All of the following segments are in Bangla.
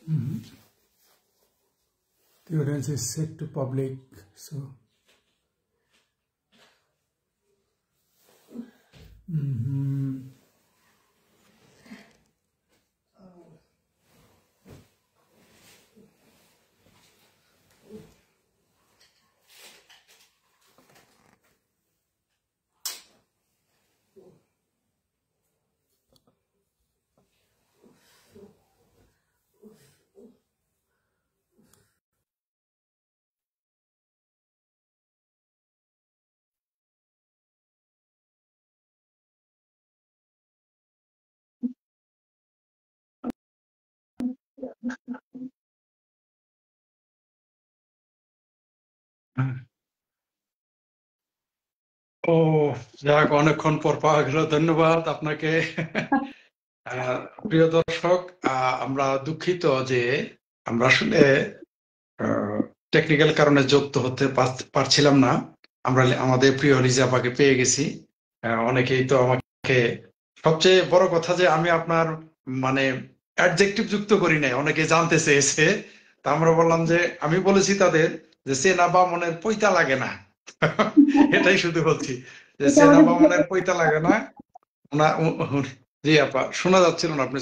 The audience is set to public, so. ও যাক, অনেকক্ষণ পর পাওয়া গেল, ধন্যবাদ আপনাকে। প্রিয় দর্শক, আমরা দুঃখিত যে আমরা আসলে টেকনিক্যাল কারণে যুক্ত হতে পারছিলাম না। আমরা আমাদের প্রিয় লিজা আপাকে পেয়ে গেছি। অনেকেই তো আমাকে, সবচেয়ে বড় কথা যে আমি আপনার মানে অ্যাডজেক্টিভ যুক্ত করি নাই, অনেকে জানতে চেয়েছে। তা আমরা বললাম যে আমি বলেছি তাদের যে চেনা বামনের পৈতা লাগে না। এটাই শুধু বলছি যে চেনা বামনের পৈতা লাগে না। জি আপা, শোনা যাচ্ছিল না আপনি?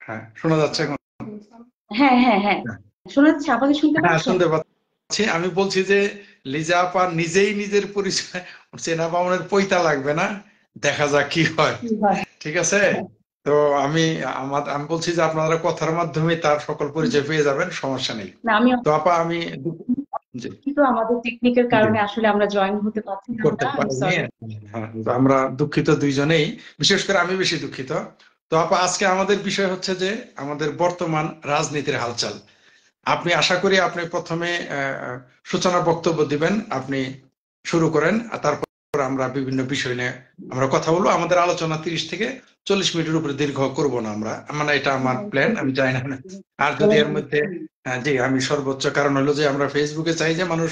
হ্যাঁ, শোনা যাচ্ছে এখন? হ্যাঁ হ্যাঁ হ্যাঁ শোনা যাচ্ছে, আমাকে শুনতে পাচ্ছেন? হ্যাঁ, শুনতে পাচ্ছি। আমি বলছি যে লিজা আপা নিজেই নিজের পরিচয় চেনা বামনের পৈতা লাগবে না, দেখা যাক কি হয়। ঠিক আছে, তো আমি বলছি যে আপনারা কথার মাধ্যমে তার সকল পরিচয় পেয়ে যাবেন, সমস্যা নেই। তো আপা আমি কিন্তু আমাদের টেকনিক্যাল কারণে আসলে আমরা জয়েন হতে পারছি না। আমরা দুঃখিত দুইজনেই, বিশেষ করে আমি বেশি দুঃখিত। তো আপা আজকে আমাদের বিষয় হচ্ছে যে আমাদের বর্তমান রাজনীতির হালচাল। আপনি, আশা করি আপনি প্রথমে সূচনা বক্তব্য দিবেন, আপনি শুরু করেন, আর তারপর আমরা বিভিন্ন বিষয় নিয়ে আমরা কথা বলবো। আমাদের আলোচনা 30 থেকে 40 মিনিটের উপরে দীর্ঘ করব না আমরা, মানে এটা আমার প্ল্যান, আমি জানি না। আর যদি এর মধ্যে জি, আমি সর্বোচ্চ, কারণ হলো যে আমরা ফেসবুকে চাই যে মানুষ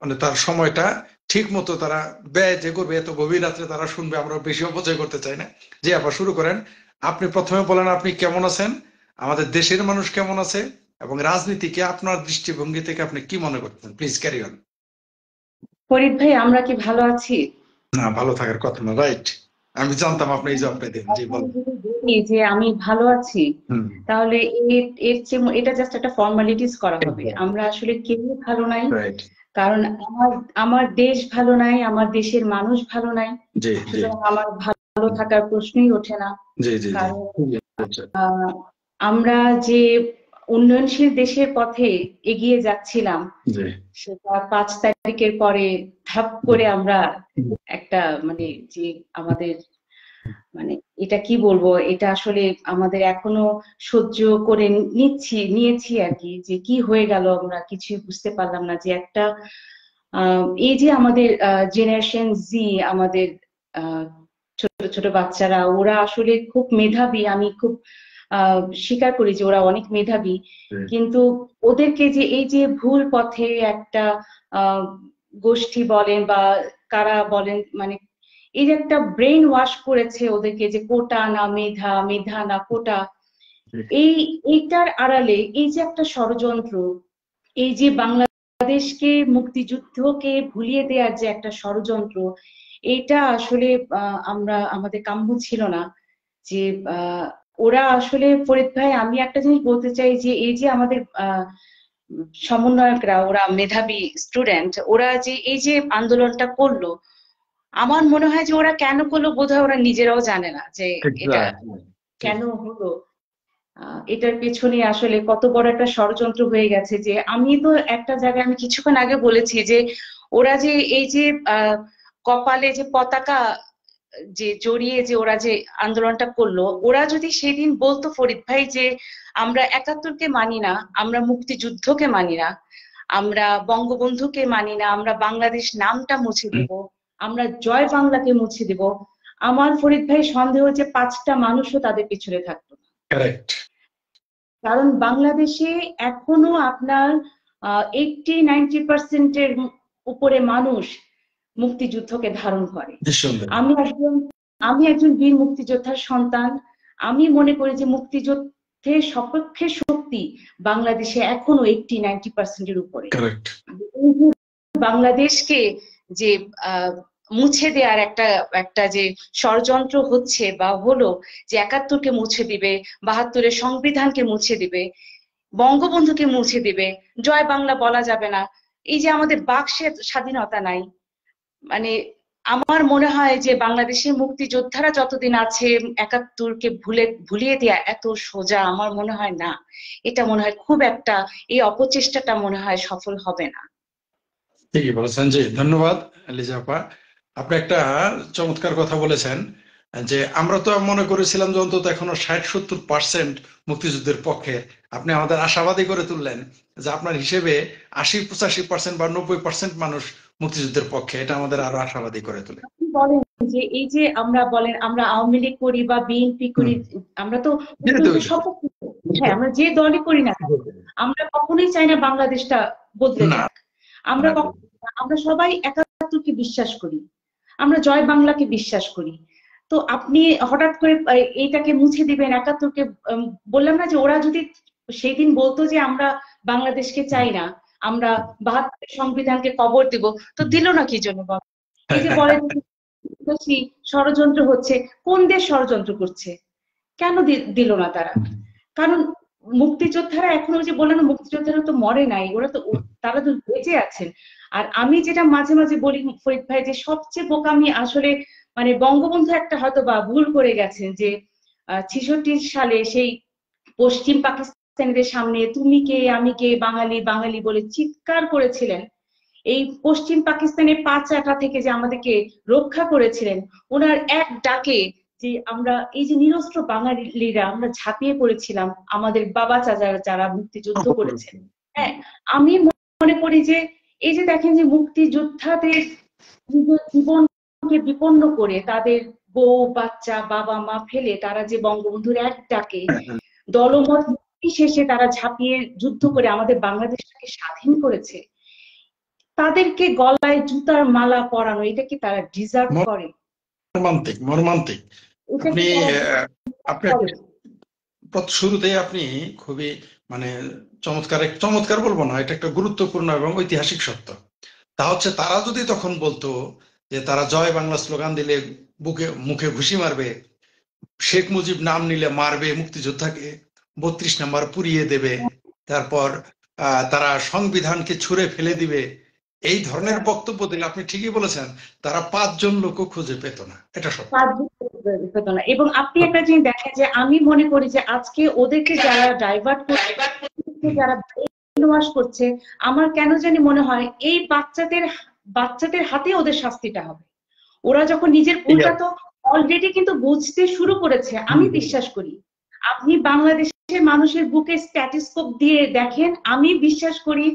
মানে তার সময়টা ঠিক মতো তারা ব্যয় যে করবে, এত গভীর রাত্রে তারা শুনবে, আমরা বেশি অপচয় করতে চাই না। জি আপা, শুরু করেন। আপনি প্রথমে বলেন আপনি কেমন আছেন, আমাদের দেশের মানুষ কেমন আছে, এবং রাজনীতিকে আপনার দৃষ্টিভঙ্গি থেকে আপনি কি মনে করতেন। Please carry on. ফরিদ ভাই, আমরা কি ভালো আছি? না, ভালো থাকার কথা না, রাইট? আমি জানতাম আপনি এই জবটা দেন। জি বলেন। যে আমি ভালো আছি, তাহলে এর চেয়ে এটা জাস্ট একটা ফর্মালিটিস করা হবে। আমরা আসলে কেউ ভালো নাই, কারণ আমার দেশ ভালো নাই, আমার দেশের মানুষ ভালো নাই, সুতরাং আমার ভালো থাকার প্রশ্নই ওঠে না। কারণ আমরা যে উন্নয়নশীল দেশের পথে এগিয়ে যাচ্ছিলাম, সেটা 5 তারিখের পরে ধাপ করে আমরা একটা মানে যে আমাদের মানে এটা কি বলবো, এটা আসলে আমাদের এখনো সহ্য করে নিয়েছি আর কি, যে কি হয়ে গেল আমরা কিছুই বুঝতে পারলাম না। যে একটা এই যে আমাদের জেনারেশন জি, আমাদের ছোট ছোট বাচ্চারা, ওরা আসলে খুব মেধাবী, আমি খুব স্বীকার করি যে ওরা অনেক মেধাবী, কিন্তু ওদেরকে যে এই যে ভুল পথে একটা গোষ্ঠী বলেন বা কারা বলেন, মানে এই যে একটা ব্রেন ওয়াশ করেছে ওদেরকে, যে কোটা না মেধা, মেধা না কোটা, এইটার আড়ালে এই যে একটা ষড়যন্ত্র, এই যে বাংলাদেশকে মুক্তিযুদ্ধকে ভুলিয়ে দেওয়ার যে একটা ষড়যন্ত্র, এটা আসলে আমাদের কাম্য ছিল না। যে ওরা আসলে, ফরিদ ভাই আমি একটা জিনিস বলতে চাই, যে এই যে আমাদের সমন্বয়করা, ওরা মেধাবী স্টুডেন্ট, ওরা যে এই যে আন্দোলনটা করলো, আমার মনে হয় যে ওরা কেন করলো বোধহয় ওরা নিজেরাও জানে না যে এটা কেন হলো। এটার পেছনে আসলে কত বড় একটা ষড়যন্ত্র হয়ে গেছে। যে আমি তো একটা জায়গায়, আমি কিছুক্ষণ আগে বলেছি যে ওরা যে এই যে কপালে যে পতাকা যে জড়িয়ে যে ওরা যে আন্দোলনটা করলো, ওরা যদি সেদিন বলতো ফরিদ ভাই যে আমরা 71-কে মানি না, আমরা মুক্তিযুদ্ধকে মানি না, আমরা বঙ্গবন্ধুকে মানি না, আমরা বাংলাদেশ নামটা মুছে দেব, আমরা জয় বাংলাকে মুছে দেব, আমার ফরিদ ভাই সন্দেহ যে 5টা মানুষও তাদের পিছনে থাকতো না। কারণ বাংলাদেশে এখনো আপনার 80-90% উপরে মানুষ মুক্তিযুদ্ধকে ধারণ করে। আমি একজন বীর মুক্তিযোদ্ধার সন্তান। আমি মনে করি যে সপক্ষে শক্তি বাংলাদেশে এখনো 80-90% উপরে। বাংলাদেশকে যে মুছে দেওয়ার একটা যে ষড়যন্ত্র হচ্ছে বা হলো, যে 71কে মুছে দিবে, 72-এর সংবিধানকে মুছে দিবে, বঙ্গবন্ধুকে মুছে দিবে, জয় বাংলা বলা যাবে না, এই যে আমাদের বাক স্বাধীনতা নাই, মানে আমার মনে হয় যে বাংলাদেশের মুক্তিযোদ্ধারা যতদিন আছে 71কে ভুলিয়ে দেওয়া এত সোজা আমার মনে হয় না। এটা মনে হয় খুব একটা, এই অপচেষ্টাটা মনে হয় সফল হবে না। ঠিকই বলেছেন জি, ধন্যবাদ লিজা আপা। আপনি একটা চমৎকার কথা বলেছেন যে আমরা তো মনে করেছিলাম যে অন্তত এখনো 60-70% মুক্তিযুদ্ধের পক্ষে। আপনি আমাদের আশাবাদী করে তুললেন যে আপনার হিসেবে 80-85% বা 90% মানুষ মুক্তিযুদ্ধের পক্ষে, এটা আমাদের আরো আশাবাদী করে তোলে। বলেন যে এই যে আমরা বলেন আমরা আওয়ামী লীগ করি বা বিএনপি করি, আমরা তো সপক্ষে, হ্যাঁ আমরা যে দলই করি না, আমরা কখনোই চাই না বাংলাদেশটা বদলে যাক। আমরা সবাই 71কে বিশ্বাস করি, আমরা জয় বাংলাকে বিশ্বাস করি। তো আপনি হঠাৎ করে এইটাকে মুছে দিবেন 71কে, বললাম না যে ওরা যদি সেই দিন বলতো যে আমরা বাংলাদেশকে চাই না, আমরা 72 সংবিধানকে কবর দিব, তো দিল না কি জন্য? এই যে বলে ষড়যন্ত্র হচ্ছে, কোন দেশ ষড়যন্ত্র করছে, কেন দিল না তারা? কারণ মুক্তিযোদ্ধারা এখনো, যে বললেন মুক্তিযোদ্ধারা তো মরে নাই, ওরা তো, তারা তো বেঁচে আছেন। আর আমি যেটা মাঝে মাঝে বলি ফরিদ ভাই, যে সবচেয়ে বোকামি আসলে মানে বঙ্গবন্ধু একটা হয়তো বা ভুল করে গেছেন, যে 66 সালে সেই পশ্চিম পাকিস্তানিদের সামনে তুমি কে আমি কে বাঙালি বাঙালি বলে চিৎকার করেছিলেন। এই পশ্চিম পাকিস্তানের 5 আটা থেকে যে আমাদেরকে রক্ষা করেছিলেন, ওনার এক ডাকে যে আমরা এই যে নিরস্ত্র বাঙালিরা আমরা ঝাঁপিয়ে পড়েছিলাম, আমাদের বাবা চাচারা যারা মুক্তিযুদ্ধ করেছেন। হ্যাঁ, আমি মনে করি যে এই যে দেখেন যে মুক্তিযোদ্ধাদের জীবনকে বিপন্ন করে, তাদের বউ বাচ্চা বাবা মা ফেলে তারা যে বঙ্গবন্ধুর এক ডাকে দলমত শেষে তারা ঝাঁপিয়ে যুদ্ধ করে আমাদের বাংলাদেশটাকে স্বাধীন করেছে, তাদেরকে গলায় জুতার মালা পরানো, এটা কি তারা ডিজার্ভ করে? মর্মান্তিক। আপনি শুরুতেই আপনি খুবই মানে চমৎকার বলবো না, এটা একটা গুরুত্বপূর্ণ এবং ঐতিহাসিক সত্য। তা হচ্ছে তারা যদি তখন বলতো যে তারা জয় বাংলা স্লোগান দিলে মুখে ঘুষি মারবে, শেখ মুজিব নাম নিলে মারবে মুক্তিযোদ্ধাকে, 32 নম্বর পুড়িয়ে দেবে, তারপর তারা সংবিধানকে ছুঁড়ে ফেলে দিবে, এই ধরনের বক্তব্য দিলে আপনি ঠিকই বলেছেন তারা 5 জন লোকও খুঁজে পেত না, এটা সত্য। এবং আপনি একটা জিনিস দেখেন যে আমি মনে করি যে আজকে ওদেরকে যারা ডাইভার্ট যারা ব্রেইনওয়াশ করছে, আমার কেন জানি মনে হয় এই বাচ্চাদের হাতে ওদের শাস্তিটা হবে। ওরা যখন নিজের ভুলটা তো অলরেডি কিন্তু বুঝতে শুরু করেছে, আমি বিশ্বাস করি। আপনি বাংলাদেশের মানুষের বুকে স্ট্যাটিস্কোপ দিয়ে দেখেন, আমি বিশ্বাস করি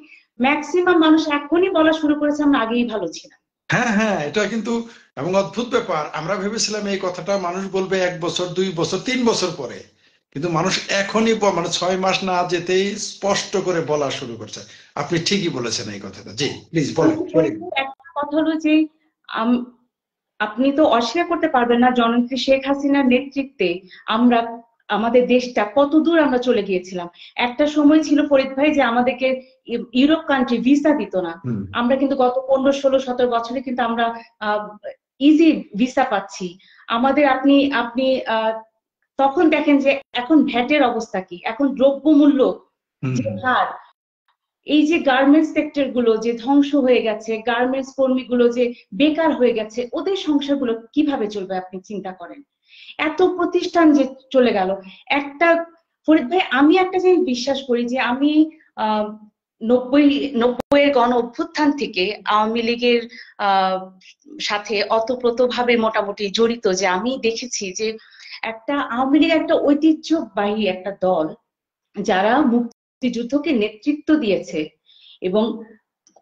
ম্যাক্সিমাম মানুষ এখনই বলা শুরু করেছে আমরা আগেই ভালো ছিলাম। হ্যাঁ, এটা কিন্তু এবং অদ্ভুত ব্যাপার, আমরা ভেবেছিলাম এই কথাটা মানুষ বলবে 1 বছর 2 বছর 3 বছর পরে, কিন্তু মানুষ এখনই মানে 6 মাস না যেতেই স্পষ্ট করে বলা শুরু করছে। আপনি ঠিকই বলেছেন এই কথাটা। জি প্লিজ বলেন। একটা কথা হলো যে আপনি তো অস্বীকার করতে পারবেন না, জননেত্রী শেখ হাসিনার নেতৃত্বে আমরা আমাদের দেশটা কত দূর আমরা চলে গিয়েছিলাম। একটা সময় ছিল ফরিদ ভাই যে আমাদেরকে ইউরোপ কান্ট্রি ভিসা দিত না, আমরা কিন্তু গত 15, 16, 17 বছরে কিন্তু আমরা ইজি ভিসা পাচ্ছি। আমাদের আপনি তখন দেখেন যে এখন ভ্যাটের অবস্থা কি, এখন দ্রব্যমূল্য যে হার, এই যে গার্মেন্টস সেক্টর গুলো যে ধ্বংস হয়ে গেছে, গার্মেন্টস কর্মীগুলো যে বেকার হয়ে গেছে, ওদের সংসারগুলো কিভাবে চলবে আপনি চিন্তা করেন। এত প্রতিষ্ঠান যে চলে গেল। একটা ফরিদ ভাই, আমি একটা জিনিস বিশ্বাস করি যে আমি 90-এর গণ অভ্যুত্থান থেকে আওয়ামী লীগের সাথে অতপ্রতভাবে মোটামুটি জড়িত, যে আমি দেখেছি যে একটা আওয়ামী লীগ একটা ঐতিহ্যবাহী একটা দল যারা মুক্তিযুদ্ধকে নেতৃত্ব দিয়েছে, এবং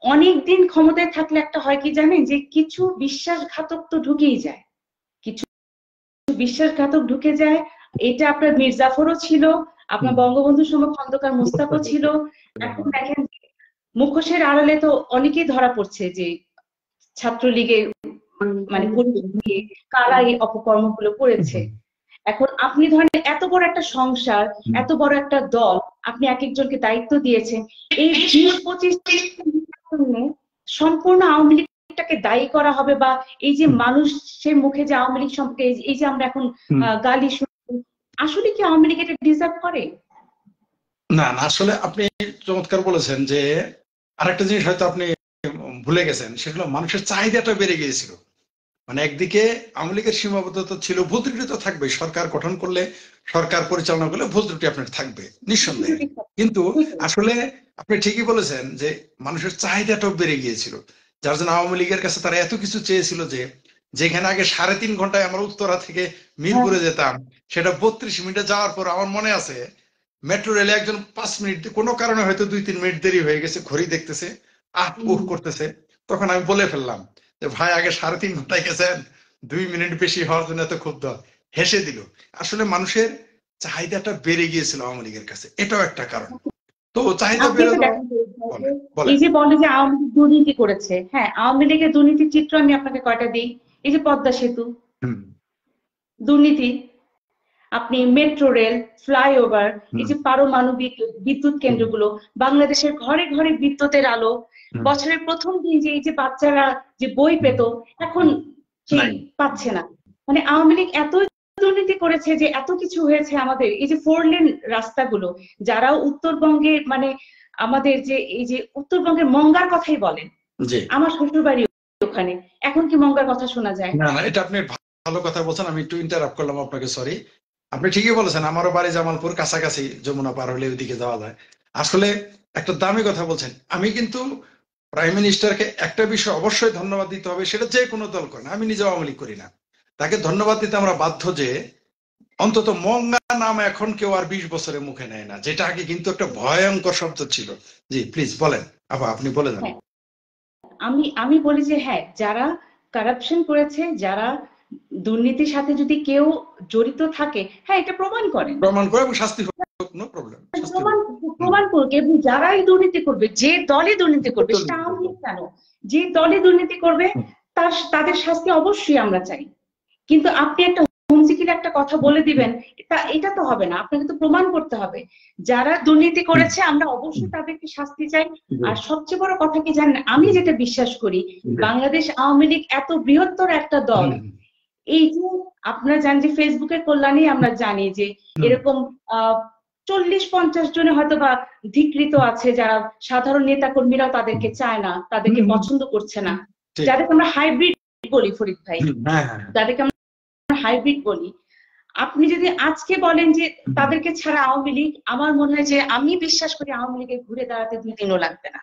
অনেকদিন ক্ষমতায় থাকলে একটা হয় কি জানেন, যে কিছু বিশ্বাসঘাতক তো ঢুকেই যায়, বিশ্বাসঘাতক ঢুকে যায়। এটা আপনার মীর জাফরও ছিল, আপনার বঙ্গবন্ধুর সময় খন্দকার মোস্তাফও ছিল। এখন দেখেন মুখোশের আড়ালে তো অনেকেই ধরা পড়ছে যে ছাত্রলীগের মানে কারা এই অপকর্মগুলো করেছে। এখন আপনি ধরেন এত বড় একটা সংসার, এত বড় একটা দল, আপনি এক একজনকে দায়িত্ব দিয়েছেন, এই 20-25 সম্পূর্ণ আওয়ামী লীগটাকে দায়ী করা হবে, বা এই যে মানুষের মুখে যে আওয়ামী লীগ সম্পর্কে এই যে আমরা এখন গালি শুনি, আসলে কি আওয়ামী লীগ এটা ডিজার্ভ করে? না না, আসলে আপনি চমৎকার বলেছেন যে আরেকটা জিনিস হয়তো আপনি ভুলে গেছেন, সেগুলো মানুষের চাহিদাটা বেড়ে গিয়েছিল। মানে একদিকে আওয়ামী লীগের সীমাবদ্ধতা ছিল, ভুল ত্রুটি তো থাকবে, সরকার গঠন করলে, সরকার পরিচালনা করলে ভুল ত্রুটি আপনার থাকবে নিঃসন্দেহে, কিন্তু আসলে আপনি ঠিকই বলেছেন যে মানুষের চাহিদাটাও বেড়ে গিয়েছিল, যার জন্য আওয়ামী লীগের কাছে তারা এত কিছু চেয়েছিল যে যেখানে আগে 3.5 ঘন্টায় আমরা উত্তরা থেকে মিরপুরে যেতাম, সেটা 32 মিনিটে যাওয়ার পর আমার মনে আছে মেট্রো রেলে একজন 5 মিনিট কোনো কারণে হয়তো 2-3 মিনিট দেরি হয়ে গেছে, ঘড়ি দেখতেছে, করতেছে, তখন আমি বলে ফেললাম যে ভাই আগে 3.5 ঘন্টায় গেছেন, 2 মিনিট বেশি হওয়ার জন্য এত ক্ষুব্ধ, হেসে দিল। আসলে মানুষের চাহিদাটা বেড়ে গিয়েছিল আওয়ামী লীগের কাছে, এটাও একটা কারণ। তো চাহিদা বেড়ে এই যে বলে যে আওয়ামী লীগ দুর্নীতি করেছে, হ্যাঁ আওয়ামী লীগের দুর্নীতির চিত্র আমি আপনাকে কয়টা দিই। এই যে পদ্মা সেতু দুর্নীতি, আপনি মেট্রো রেল, ফ্লাইওভার, এই যে পারমাণবিক বিদ্যুৎ কেন্দ্রগুলো, বাংলাদেশের ঘরে ঘরে বিদ্যুতের আলো, বছরের প্রথম দিন যে এই যে বাচ্চারা যে বই পেত, এখন সেই পাচ্ছে না। মানে আওয়ামী লীগ এত দুর্নীতি করেছে যে এত কিছু হয়েছে আমাদের। এই যে 4 লেন রাস্তাগুলো, যারা উত্তরবঙ্গের মানে আমাদের যে এই যে উত্তরবঙ্গের মঙ্গার কথাই বলেন, আমার শ্বশুর বাড়ি ওখানে, এখন কি মঙ্গার কথা শোনা যায়? না না, এটা আপনি ভালো কথা বলছেন, আমি একটু ইন্টারাপ্ট করলাম আপনাকে, সরি। আপনি ঠিকই বলেছেন, আমারও বাড়ি জামালপুর, কাছাকাছি, যমুনা পার হলে ওইদিকে যাওয়া যায়। আসলে একটা দামি কথা বলছেন। আমি কিন্তু প্রাইম মিনিস্টারকে একটা বিষয় অবশ্যই ধন্যবাদ দিতে হবে, সেটা যে কোনো দল করে না, আমি নিজে আওয়ামী লীগ করি না, তাকে ধন্যবাদ দিতে আমরা বাধ্য যে অন্তত মঙ্গা নাম এখন কেউ আর 20 বছরের মুখে নেয় না, যেটা আগে কিন্তু একটা ভয়ঙ্কর শব্দ ছিল। জি প্লিজ বলেন, আপনি বলে দেন। আমি বলি যে হ্যাঁ, যারা কারাপশন করেছে, যারা দুর্নীতির সাথে যদি কেউ জড়িত থাকে, হ্যাঁ এটা প্রমাণ করে এবং শাস্তি হোক, নো প্রবলেম, প্রমাণ করুক। এবং যারাই দুর্নীতি করবে, যে দলে দুর্নীতি করবে, সেটা আওয়ামী লীগ কেন, যে দলে দুর্নীতি করবে তাদের শাস্তি অবশ্যই আমরা চাই। কিন্তু আপনি একটা হুমকির একটা কথা বলে দিবেন, এটা তো হবে না, আপনাকে তো প্রমাণ করতে হবে। যারা দুর্নীতি করেছে আমরা অবশ্যই তাদেরকে শাস্তি চাই। আর সবচেয়ে বড় কথা কি জানেন, আমি যেটা বিশ্বাস করি, বাংলাদেশ আওয়ামী লীগ এত বৃহত্তর একটা দল, এই যে আপনারা জানেন যে ফেসবুকের কল্যাণে আমরা জানি যে এরকম 40-50 জনে হয়তো বা ধিকৃত আছে, যারা সাধারণ নেতা কর্মীরাও তাদেরকে চায় না, তাদেরকে পছন্দ করছে না, যাদেরকে আমরা হাইব্রিড বলি, ফরিদ ভাই, যাদেরকে আমরা হাইব্রিড বলি। আপনি যদি আজকে বলেন যে তাদেরকে ছাড়া আওয়ামী লীগ, আমার মনে হয় যে আমি বিশ্বাস করি আওয়ামী লীগের ঘুরে দাঁড়াতে 2 দিনও লাগবে না।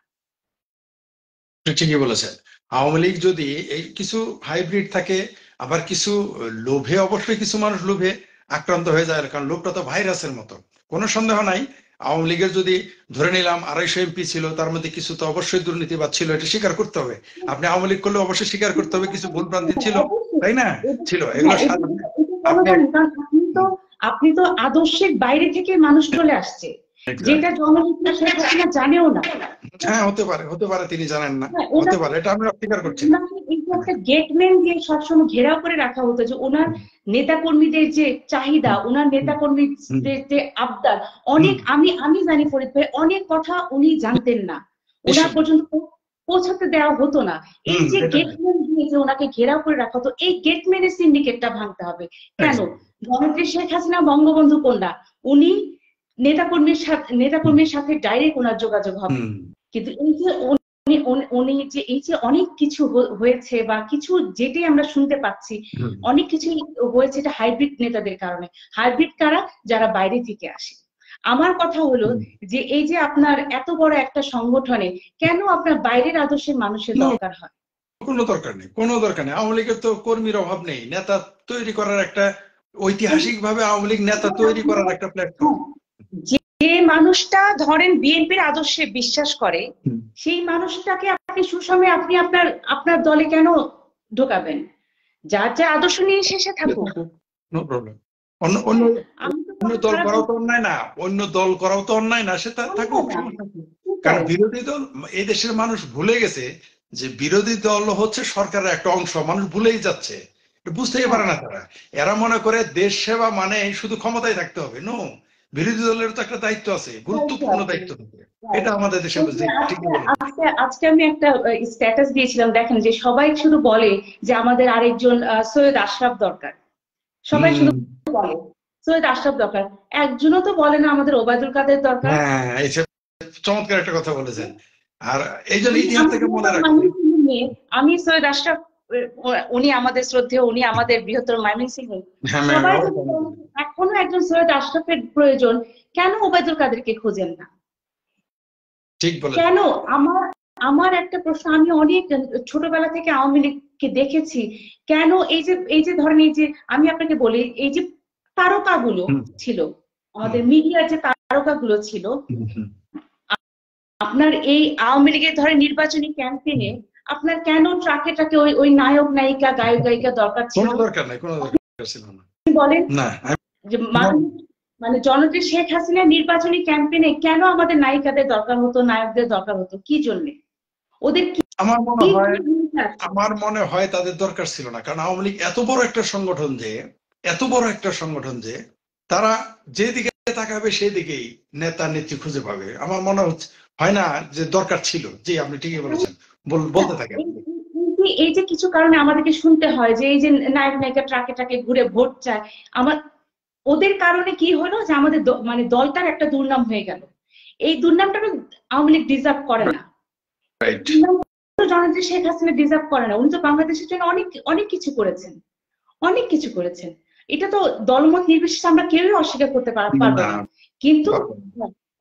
ঠিকই বলেছেন। আওয়ামী লীগ যদি এই কিছু হাইব্রিড থাকে, আবার কিছু লোভে, অবশ্যই কিছু মানুষ লোভে আক্রান্ত হয়ে যায়, কারণ লোভটা তো ভাইরাসের মতো, কোনো সন্দেহ নাই। আওয়ামী লীগের যদি ধরে নিলাম 250 এমপি ছিল, তার মধ্যে কিছু তো অবশ্যই দুর্নীতিবাদ ছিল, এটা স্বীকার করতে হবে। আপনি আওয়ামী লীগ করলে অবশ্যই স্বীকার করতে হবে কিছু ভুলভ্রান্তি ছিল, তাই না? ছিল, এগুলো আপনি তো আদর্শের বাইরে থেকে মানুষ চলে আসছে, যেটা জনগণ শেখ হাসিনা জানেও না। হ্যাঁ হতে পারে তিনি জানেন না, হতে পারে, এটা আমরা অস্বীকার করছি না। একটা গেটম্যান দিয়ে সবসময় ঘেরাও করে রাখা হতো, যে ওনার নেতা কর্মীদের যে চাহিদা, ওনার নেতা কর্মীদের যে আবদার, অনেক আমি জানি ফরিদ ভাই, অনেক কথা উনি জানতেন না, ওনার পর্যন্ত পৌঁছাতে দেওয়া হতো না। এই যে গেটম্যান দিয়ে যে ওনাকে ঘেরাও করে রাখা হতো, এই গেটম্যানের সিন্ডিকেটটা ভাঙতে হবে। কেন? জননেত্রী শেখ হাসিনা বঙ্গবন্ধু কন্যা, উনি নেতাকর্মীর সাথে ডাইরেক্ট ওনার যোগাযোগ হবে, কিন্তু এই যে উনি যে এই যে অনেক কিছু হয়েছে, বা কিছু যেটাই আমরা শুনতে পাচ্ছি, অনেক কিছুই হয়েছে এটা হাইব্রিড নেতাদের কারণে। হাইব্রিড কারা? যারা বাইরে থেকে আসে। আমার কথা হলো যে এই যে আপনার এত বড় একটা সংগঠনে কেন আপনার বাইরের আদর্শের মানুষের দরকার হয়? কোনো দরকার নেই, কোনো দরকার নেই। আওয়ামী লীগের তো কর্মীর অভাব নেই, নেতা তৈরি করার একটা, ঐতিহাসিক ভাবে আওয়ামী লীগ নেতা তৈরি করার একটা প্ল্যাটফর্ম। যে মানুষটা ধরেন বিএনপির আদর্শে বিশ্বাস করে, সেই মানুষটাকে আপনি সুসময়ে আপনি আপনার দলে কেন ঢোকাবেন? যার যা আদর্শ নিয়ে শেষে থাকুক, নো প্রবলেম। অন্য দল করাও তো অন্যায় না, অন্য দল করাও তো অন্যায় না, সেটা থাকুক। কারণ বিরোধী দল, এই দেশের মানুষ ভুলে গেছে যে বিরোধী দল হচ্ছে সরকারের একটা অংশ, মানুষ ভুলেই যাচ্ছে বুঝতেই পারে না তারা। এরা মনে করে দেশ সেবা মানে শুধু ক্ষমতায় থাকতে হবে। নো, বিরোধী দলের তো একটা দায়িত্ব আছে, গুরুত্বপূর্ণ দায়িত্ব থাকে। এটা আমাদের দেশে ঠিকই বলে। আজকে আমি একটা স্ট্যাটাস দিয়েছিলাম, দেখেন যে সবাই শুধু বলে যে আমাদের আরেকজন সৈয়দ আশরাফ দরকার, সবাই শুধু বলে সৈয়দ আশরাফ দরকার, একজনও তো বলে না আমাদের ওবায়দুল কাদের দরকার। হ্যাঁ, চমৎকার একটা কথা বলেছেন। আর এই জন্য ইতিহাস থেকে মনে রাখবেন, আমি সৈয়দ আশরাফ, উনি আমাদের শ্রদ্ধেয়, উনি আমাদের বৃহত্তর ময়মনসিংহ, সবাই এখনো একজন সৈয়দ আশরাফের প্রয়োজন, কেন ওবায়দুল কাদেরকে খোঁজেন না? ঠিক বলেন। কেন? আমার একটা প্রশ্ন, আমি অনেক ছোটবেলা থেকে আওয়ামী লীগকে দেখেছি, কেন এই যে ধরেন, এই যে আমি আপনাকে বলি, এই যে তারকাগুলো ছিল, আমাদের মিডিয়ার যে তারকাগুলো ছিল, আপনার এই আওয়ামী লীগের ধরেন নির্বাচনী ক্যাম্পেইনে আপনার কেন ট্রাকে ট্রাকে ওই নায়ক নায়িকা গায়ক গায়িকা দরকার ছিল? কোনো দরকার নাই, কোনো দরকার ছিল না। বলেন না, যে মানে জননেত্রী শেখ হাসিনার নির্বাচনী ক্যাম্পেইনে কেন আমাদের নায়িকাদের দরকার হতো, নায়কদের দরকার হতো, কি জন্য? ওদের আমার মনে হয় তাদের দরকার ছিল না, কারণ আওয়ামী লীগ এত বড় একটা সংগঠন যে তারা যেদিকে তাকাবে সেদিকেই নেতা নেত্রী খুঁজে পাবে। আমার মনে হয় না যে দরকার ছিল। জি, আপনি ঠিকই বলেছেন, বলতে থাকেন। এই যে কিছু কারণে আমাদেরকে শুনতে হয় যে এই যে নায়ক নায়িকা ট্রাকে ট্রাকে ঘুরে ভোট চায়, ওদের কারণে কি হলো যে আমাদের মানে দলটার একটা দুর্নাম হয়ে গেল। এই দুর্নামটা আওয়ামী লীগ ডিজার্ভ করে না, জননেত্রী শেখ হাসিনা ডিজার্ভ করে না। উনি তো বাংলাদেশের জন্য অনেক কিছু করেছেন, এটা তো দলমত নির্বিশেষে আমরা কেউই অস্বীকার করতে পারবো না। কিন্তু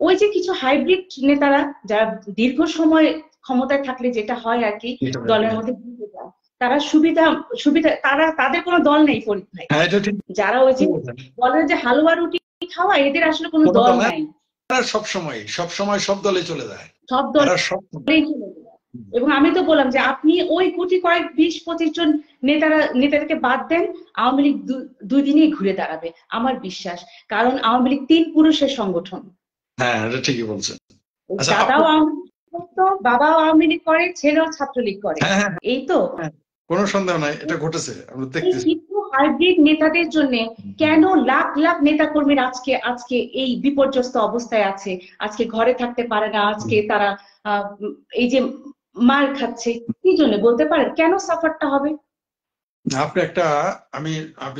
ওই যে কিছু হাইব্রিড নেতারা যারা দীর্ঘ সময় ক্ষমতায় থাকলে যেটা হয় আর কি, দলের মধ্যে তারা সুবিধা তাদের কোনো দল নেই ফরিদ ভাই। যারা ওই যে বলে যে হালুয়া রুটি খাওয়া, এদের আসলে কোনো দল নাই। সবসময় সব দলে চলে যায়, সব দলেই চলে যায়। এবং আমি তো বললাম যে আপনি ওই কোটি কয়েক 20-25 জন নেতাদেরকে বাদ দেন, আওয়ামী লীগ 2 দিনেই ঘুরে দাঁড়াবে আমার বিশ্বাস। কারণ আওয়ামী লীগ 3 পুরুষের সংগঠন। হ্যাঁ, এটা ঠিকই বলছেন। দাদাও আওয়ামী লীগ করতো, বাবাও আওয়ামী লীগ করে, ছেলেও ছাত্রলীগ করে। এই তো কোনো সন্দেহ নাই, এটা ঘটেছে, আমরা দেখতেছি। হাইব্রিড নেতাদের জন্য কেন লাখ লাখ নেতা কর্মীর আজকে এই বিপর্যস্ত অবস্থায় আছে, আজকে ঘরে থাকতে পারে না, আজকে তারা এই যে মার খাচ্ছে, কি জন্য বলতে পারেন? কেন সাফারটা হবে? আমি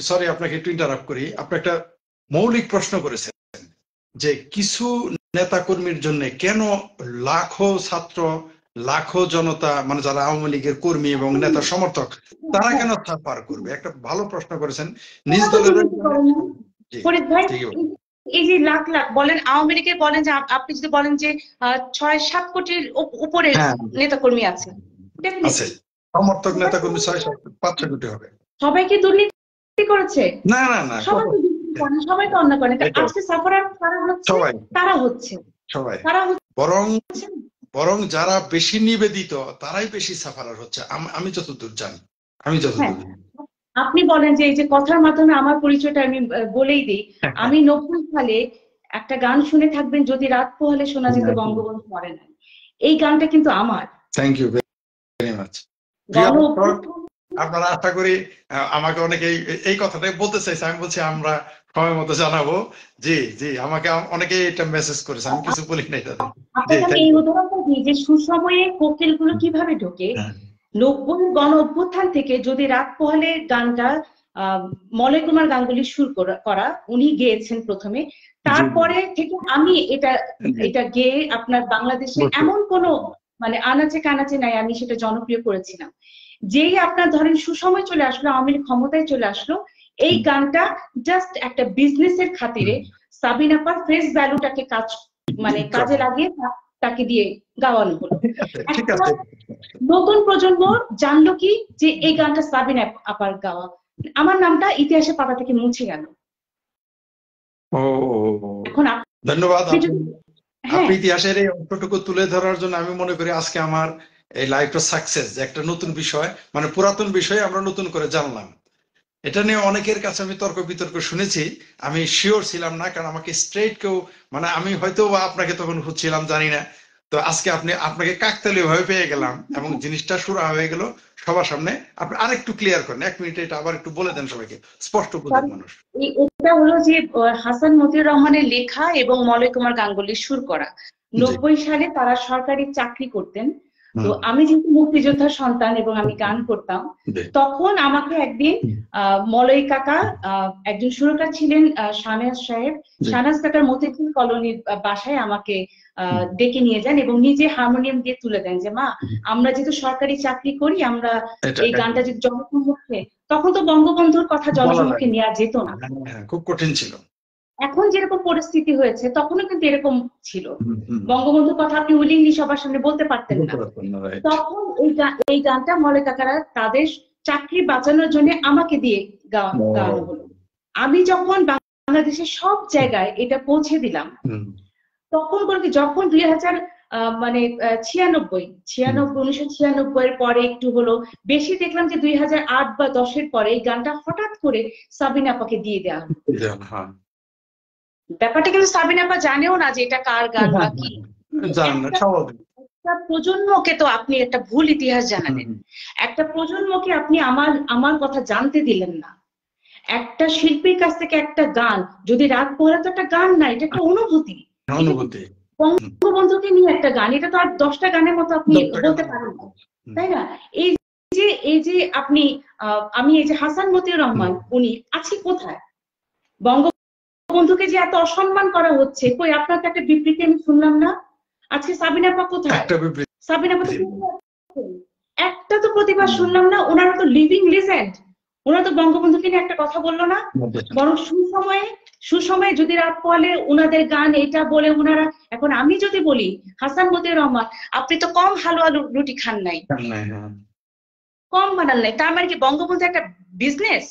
সরি আপনাকে একটু ইন্টারাপ্ট করি। আপনি একটা মৌলিক প্রশ্ন করেছেন যে কিছু নেতা কর্মীর জন্য কেন লাখো ছাত্র, লাখো জনতা, মানে যারা আওয়ামী লীগের কর্মী এবং নেতা সমর্থক, তারা কেন সাফার করবে? একটা ভালো প্রশ্ন করেছেন। নিজ দলের ফরিদ ভাই, এই যে লাখ লাখ বলেন আওয়ামী লীগের, বলেন যে আপনি যদি বলেন যে 6-7 কোটির উপরে নেতা কর্মী আছে, সমর্থক নেতা কর্মী 6-5 কোটি হবে। সবাইকে দুর্নীতি করেছে? না না না, সবাই তো অন্যায় করে। আজকে সাফারার তারা হচ্ছে বরং যারা বেশি নিবেদিত তারাই বেশি সাফারার হচ্ছে, আমি যতদূর জানি। আপনি বলেন যে এই যে কথার মাধ্যমে আমার পরিচয়টা আমি বলেই দিই। আমি 90 সালে একটা গান শুনে থাকবেন, যদি রাত পোহালে শোনা যেত বঙ্গবন্ধু মরে নাই। এই গানটা কিন্তু আমার। Thank you very much. আপনারা আশা করি আমাকে অনেকে এই কথাটাই বলতে চাইছে, আমি বলছি আমরা সময় মতো জানাবো। জি জি, আমাকে অনেকে এটা মেসেজ করেছে, আমি কিছু বলি নাই তাদের। আপনাকে এই উদাহরণটা দিই যে সুসময়ে কোকিল গুলো কিভাবে ঢোকে। 90 গণ অভ্যুত্থান থেকে যদি রাত পোহালে গানটা মলয় কুমার গাঙ্গুলি সুর করা, উনি গেয়েছেন প্রথমে, তারপরে থেকে আমি এটা গেয়ে আপনার বাংলাদেশে এমন কোনো মানে আনাচে কানাচে নাই আমি সেটা জনপ্রিয় করেছিলাম। যেই আপনার ধরেন সুসময় চলে আসলো, আওয়ামী লীগ ক্ষমতায় চলে আসলো, এই গানটা জাস্ট একটা বিজনেসের খাতিরে সাবিনা আপার ফেস ভ্যালুটাকে কাজে লাগিয়ে তাকে দিয়ে গাওয়ানো হলো। নতুন প্রজন্ম জানলো কি যে এই গানটা সাবিনা আপার গাওয়া, আমার নামটা ইতিহাসের পাতা থেকে মুছে গেল। এখন ধন্যবাদ আপনি ইতিহাসের এই অংশটুকু তুলে ধরার জন্য। আমি মনে করি আজকে আমার এই লাইফটা সাকসেস, একটা নতুন বিষয়, মানে পুরাতন বিষয়ে আমরা নতুন করে জানলাম। এটা নিয়ে অনেকের কাছে আমি তর্ক বিতর্ক শুনেছি, আমি শিওর ছিলাম না, কারণ আমাকে স্ট্রেট কেউ, মানে আমি হয়তো আপনাকে তখন খুঁজছিলাম জানি না, তো আজকে আপনাকে কাকতালীয় ভাবে পেয়ে গেলাম এবং জিনিসটা শুরু হয়ে গেল সবার সামনে। আপনি আরেকটু ক্লিয়ার করেন, 1 মিনিটে এটা আবার একটু বলে দেন সবাইকে, স্পষ্ট বুঝুক মানুষ। এটা হলো যে হাসান মতিউর রহমানের লেখা এবং মলয় কুমার গাঙ্গুলির সুর করা। 90 সালে তারা সরকারি চাকরি করতেন। তো আমি যেহেতু মুক্তিযোদ্ধার সন্তান এবং আমি গান করতাম, তখন আমাকে একদিন মলয় কাকা, একজন সুরকার ছিলেন শাহনাজ সাহেব, শাহনাজ কাকার মতিঝিল কলোনির বাসায় আমাকে ডেকে নিয়ে যান এবং নিজে হারমোনিয়াম দিয়ে তুলে দেন যে মা, আমরা যেহেতু সরকারি চাকরি করি, আমরা এই গানটা যদি জনসম্মুখে, তখন তো বঙ্গবন্ধুর কথা জনসম্মুখে নেওয়া যেত না, খুব কঠিন ছিল। এখন যেরকম পরিস্থিতি হয়েছে তখনও কিন্তু এরকম ছিল, বঙ্গবন্ধুর কথা আপনি উইলিংলি সবার সামনে বলতে পারতেন না। তখন এই গানটা মলয় কাকারা তাদের চাকরি বাঁচানোর জন্য আমাকে দিয়ে গাওয়ানো হলো। আমি যখন বাংলাদেশের সব জায়গায় এটা পৌঁছে দিলাম, তখন যখন 1996 এর পরে একটু হলো বেশি দেখলাম যে 2008 বা 10-এর পরে এই গানটা হঠাৎ করে সাবিনা আপাকে দিয়ে দেওয়া হলো। ব্যাপারটা কিন্তু সাবিনা আপা জানেও না যে এটা কার গান বা কি। একটা প্রজন্মকে তো আপনি একটা ভুল ইতিহাস জানালেন, একটা প্রজন্মকে আপনি আমার কথা জানতে দিলেন না। একটা শিল্পীর কাছ থেকে একটা গান, যদি রাত পোহালা তো একটা গান না, এটা একটা অনুভূতি। বঙ্গবন্ধুকে নিয়ে একটা গান, এটা তো আর 10টা গানের মতো আপনি বলতে পারেন না, তাই না? এই যে আপনি আমি এই যে হাসান মতিউর রহমান, উনি আছে কোথায়? বঙ্গবন্ধুকে যে এত অসম্মান করা হচ্ছে, কই আপনার তো একটা বিবৃতি আমি শুনলাম না। আজকে সাবিনা আপা কোথায়? সাবিনা আপা একটা তো প্রতিবাদ শুনলাম না। ওনারা তো লিভিং লিজেন্ড, ওনারা তো বঙ্গবন্ধুকে নিয়ে একটা কথা বললো না। বরং সুসময়ে যদি রাত পোহালে ওনাদের গান এটা বলে ওনারা। এখন আমি যদি বলি হাসান মতিউর রহমান, আপনি তো কম হালুয়া রুটি খান নাই, কম বানান নাই, তার মানে কি বঙ্গবন্ধু একটা বিজনেস?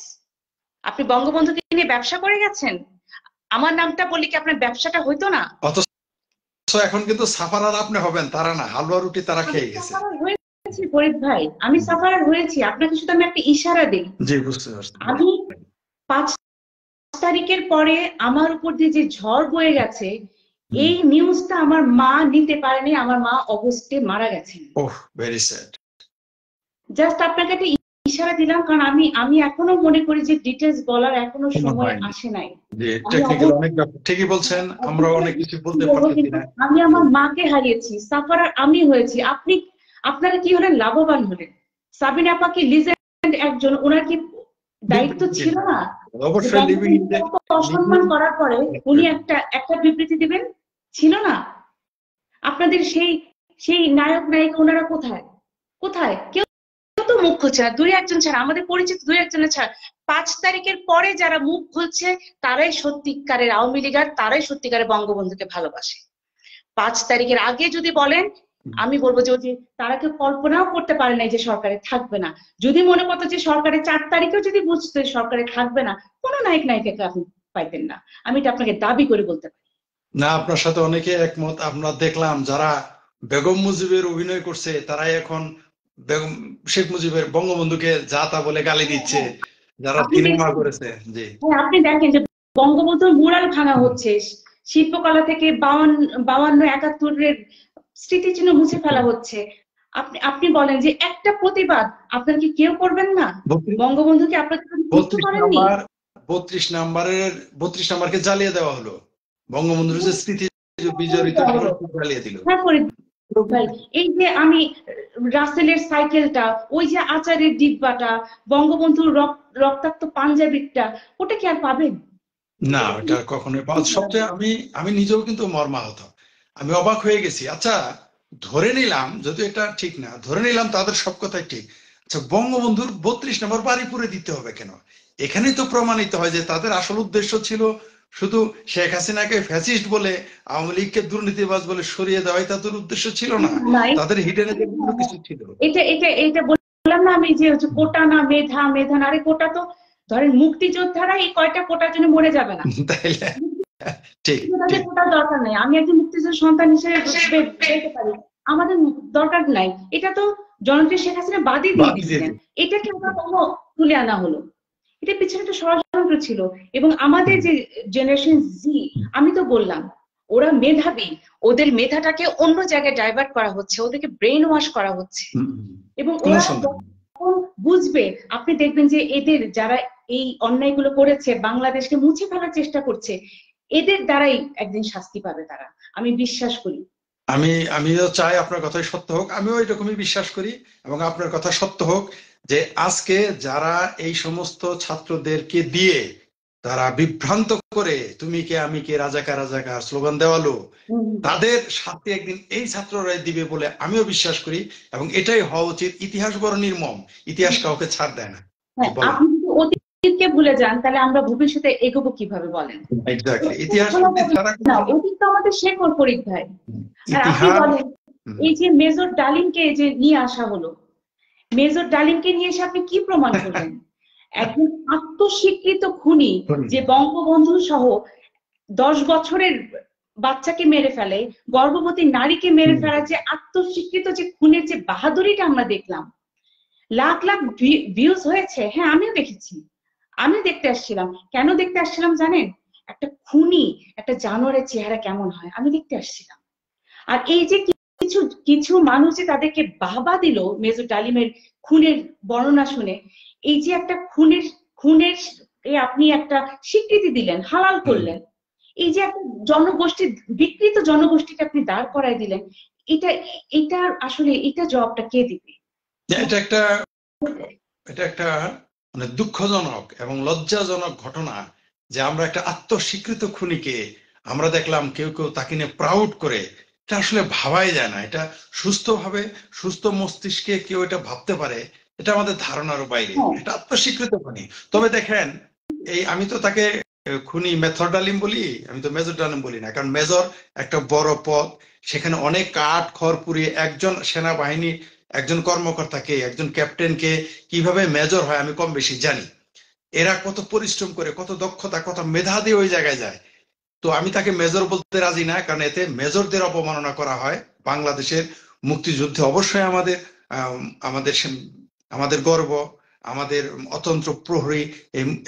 আপনি বঙ্গবন্ধুকে নিয়ে ব্যবসা করে গেছেন, আমার নামটা বললে কি আপনার ব্যবসাটা হইতো না? এখন কিন্তু সাফারার আপনি হবেন, তারা না, হালুয়া রুটি তারা খেয়ে গেছে। ফরিদ ভাই, আমি সাফারার হয়েছি, আপনাকে শুধু আমি একটা ইশারা দিই। আমি 5 তারিখের পরে আমার উপর দিয়ে যে ঝড় বয়ে গেছে, এই নিউজটা আমার মা নিতে পারেনি, আমার মা অগস্টে মারা গেছেন। Very sad. জাস্ট আপনাকে একটা ইশারা দিলাম, কারণ আমি এখনো মনে করি যে ডিটেইলস বলার এখনো সময় আসে নাই। ঠিকই বলছেন, আমরা অনেক কিছু বলতে পারতেছি না। আমি আমার মাকে হারিয়েছি, সাফারার আমি হয়েছি, আপনারা কি হলেন? লাভবান হলেন। সাবিনা আপা কি লিজেন্ড একজন, ওনার কি দায়িত্ব ছিল না? অসম্মান করার পরে উনি একটা বিবৃতি দিবেন, ছিল না? আপনাদের সেই নায়ক নায়িকা ওনারা কোথায়? কেউ তো মুখ খুলছে না, 2-1 জন ছাড়া, আমাদের পরিচিত 2-1 জনের ছাড়া। 5 তারিখের পরে যারা মুখ খুলছে তারাই সত্যিকারের আওয়ামী লীগার, তারাই সত্যিকারের বঙ্গবন্ধুকে ভালোবাসে। 5 তারিখের আগে যদি বলেন, আমি বলবো যে তারা কেউ কল্পনাও করতে পারে না যে সরকারে থাকবে না। যদি মনে করতো যে সরকারে 4 তারিখেও যদি বুঝতো সরকারে থাকবে না, কোনো নায়ক নায়িকাকে আপনি পাইতেন না। আমি এটা আপনাকে দাবি করে বলতে পারি না। আপনার সাথে অনেকে একমত। আমরা দেখলাম যারা বেগম মুজিবের অভিনয় করছে, তারাই এখন বেগম শেখ মুজিবের বঙ্গবন্ধুকে যা তা বলে গালি দিচ্ছে, যারা সিনেমা করেছে। জি, আপনি দেখেন যে বঙ্গবন্ধুর মুরাল ভাঙা হচ্ছে, শিল্পকলা থেকে 52-71-এর স্মৃতিচিহ্ন মুছে ফেলা হচ্ছে। আপনি বলেন যে একটা প্রতিবাদ আপনার কি কেউ করবেন না? বঙ্গবন্ধুকে আপনাকে 32 নাম্বারকে জ্বালিয়ে দেওয়া হলো, বঙ্গবন্ধুর যে স্মৃতি বিজড়িত জ্বালিয়ে দিল। এই যে আমি রাসেলের সাইকেলটা, ওই যে আচারের ডিব্বাটা, বঙ্গবন্ধুর রক্তাক্ত পাঞ্জাবিটা, ওটা কি আর পাবেন? না, ওটা কখনোই পাওয়া। সবচেয়ে আমি নিজেও কিন্তু মর্মাহত, আমি অবাক হয়ে গেছি। আচ্ছা, ধরে নিলাম, যদি এটা ঠিক না, ধরে নিলাম তাদের সব কথাই ঠিক। আচ্ছা, বঙ্গবন্ধুর 32 নম্বর বাড়ি পুরে দিতে হবে কেন? এখানেই তো প্রমাণিত হয় যে তাদের আসল উদ্দেশ্য ছিল শুধু শেখ হাসিনাকে ফ্যাসিস্ট বলে, আওয়ামী লীগকে দুর্নীতিবাজ বলে সরিয়ে দেওয়াই তাদের উদ্দেশ্য ছিল না, তাদের হিডেন এজেন্ডা কিছু ছিল। এটা বললাম না আমি যে হচ্ছে কোটা না মেধা, আরে কোটা তো ধরেন মুক্তিযোদ্ধারা এই কয়টা কোটার জন্য মরে যাবে না, তাইলে ঠিক কোটার দরকার নাই। আমি একজন মুক্তিযোদ্ধার সন্তান হিসেবে বলতে পারি আমাদের দরকার নাই। এটা তো জনপ্রিয় শেখ হাসিনা বাদই দিয়ে দিয়েছিলেন, এটাকে আমরা তুলে আনা হলো। এটা পিছনে একটা ষড়যন্ত্র ছিল। এবং আমাদের যে জেনারেশন জি, আমি তো বললাম ওরা মেধাবী, ওদের মেধাটাকে অন্য জায়গায় ডাইভার্ট করা হচ্ছে, ওদেরকে ব্রেন ওয়াশ করা হচ্ছে। এবং ওরা বুঝবে, আপনি দেখবেন যে এদের যারা এই অন্যায়গুলো করেছে, বাংলাদেশকে মুছে ফেলার চেষ্টা করছে, এদের দ্বারাই একদিন শাস্তি পাবে তারা, আমি বিশ্বাস করি। আমিও চাই আপনার কথাই সত্য হোক, আমিও এরকমই বিশ্বাস করি, এবং আপনার কথা সত্য হোক যে আজকে যারা এই সমস্ত ছাত্রদেরকে দিয়ে তারা বিভ্রান্ত করে তুমি কে আমি কে রাজাকার রাজাকার স্লোগান দেওয়ালো, তাদের সাথে একদিন এই ছাত্ররাই দিবে বলে আমিও বিশ্বাস করি, এবং এটাই হওয়া উচিত। ইতিহাস বড় নির্মম, ইতিহাস কাউকে ছাড় দেয় না। আপনি যদি অতীতকে ভুলে যান তাহলে আমরা ভবিষ্যতে এগোবো কিভাবে বলেন? ইতিহাস অতীত তো আমাদের শেকড় ফরিদ ভাই। আর আপনি বলেন, এই যে মেজর ডালিমকে যে নিয়ে আসা হলো, মেজর ডালিমকে নিয়ে এসে আপনি কি প্রমাণ করবেন? একজন আত্মস্বীকৃত খুনি যে বঙ্গবন্ধু সহ 10 বছরের বাচ্চাকে মেরে ফেলে, গর্ভবতী নারীকে মেরে ফেলা, যে আত্মস্বীকৃত যে খুনের যে বাহাদুরিটা আমরা দেখলাম, লাখ লাখ ভিউজ হয়েছে। হ্যাঁ, আমিও দেখেছি, আমি দেখতে আসছিলাম। কেন দেখতে আসছিলাম জানেন? একটা খুনি, একটা জানোয়ারের চেহারা কেমন হয় আমি দেখতে আসছিলাম। আর এই যে কিছু কিছু মানুষ যে তাদেরকে বাহবা দিল মেজর ডালিমের খুনের বর্ণনা শুনে, এই যে একটা খুনের আপনি একটা স্বীকৃতি দিলেন, হালাল করলেন, এই যে একটা জনগোষ্ঠী, বিকৃত জনগোষ্ঠীকে আপনি দাঁড় করায় দিলেন, এটা আসলে এটা জবাবটা কে দিবে? এটা একটা মানে দুঃখজনক এবং লজ্জাজনক ঘটনা যে আমরা একটা আত্মস্বীকৃত খুনিকে আমরা দেখলাম কেউ কেউ তাকে নিয়ে প্রাউড করে। এটা আসলে ভাবাই যায় না, এটা সুস্থভাবে সুস্থ মস্তিষ্কে কেউ এটা ভাবতে পারে, এটা আমাদের ধারণারও বাইরে। এটা আত্মস্বীকৃত খুনি। তবে দেখেন, এই আমি তো তাকে খুনি মেথর ডালিম বলি, আমি তো মেজর ডালিম বলি না, কারণ মেজর একটা বড় পদ, সেখানে অনেক কাঠ খড় পুড়িয়ে একজন সেনাবাহিনী একজন কর্মকর্তাকে, একজন ক্যাপ্টেনকে কিভাবে মেজর হয় আমি কম বেশি জানি। এরা কত পরিশ্রম করে, কত দক্ষতা, কত মেধা দিয়ে ওই জায়গায় যায়। তো আমি তাকে মেজর বলতে রাজি না, কারণ এতে মেজরদের অপমাননা করা হয়। বাংলাদেশের মুক্তিযুদ্ধে অবশ্যই আমাদের গর্ব, আমাদের অতন্ত্র প্রহরী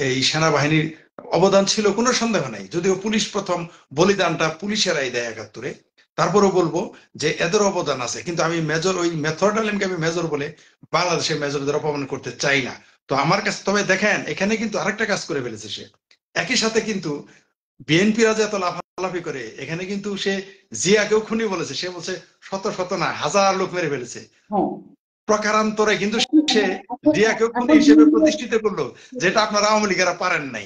এই সেনাবাহিনীর অবদান ছিল, কোনো সন্দেহ নাই। যদিও পুলিশ প্রথম বলিদানটা পুলিশেরাই দেয় ৭১-এ, তারপরও বলবো যে এদের অবদান আছে। কিন্তু আমি মেজর, ওই মেথর ডালিমকে আমি মেজর বলে বাংলাদেশের মেজরদের অপমান করতে চাই না। তো আমার কাছে, তবে দেখেন এখানে কিন্তু আরেকটা কাজ করে ফেলেছে সে। একই সাথে কিন্তু বিএনপিরা যে এত লাফালাফি করে, এখানে কিন্তু সে জিয়াকেও খুনি বলেছে। সে বলছে শত শত না, হাজার লোক মেরে ফেলেছে। প্রকারান্তরে কিন্তু সে জিয়াকেও খুনি হিসেবে প্রতিষ্ঠিত করলো, যেটা আপনারা আওয়ামী লীগেরা পারেন নাই।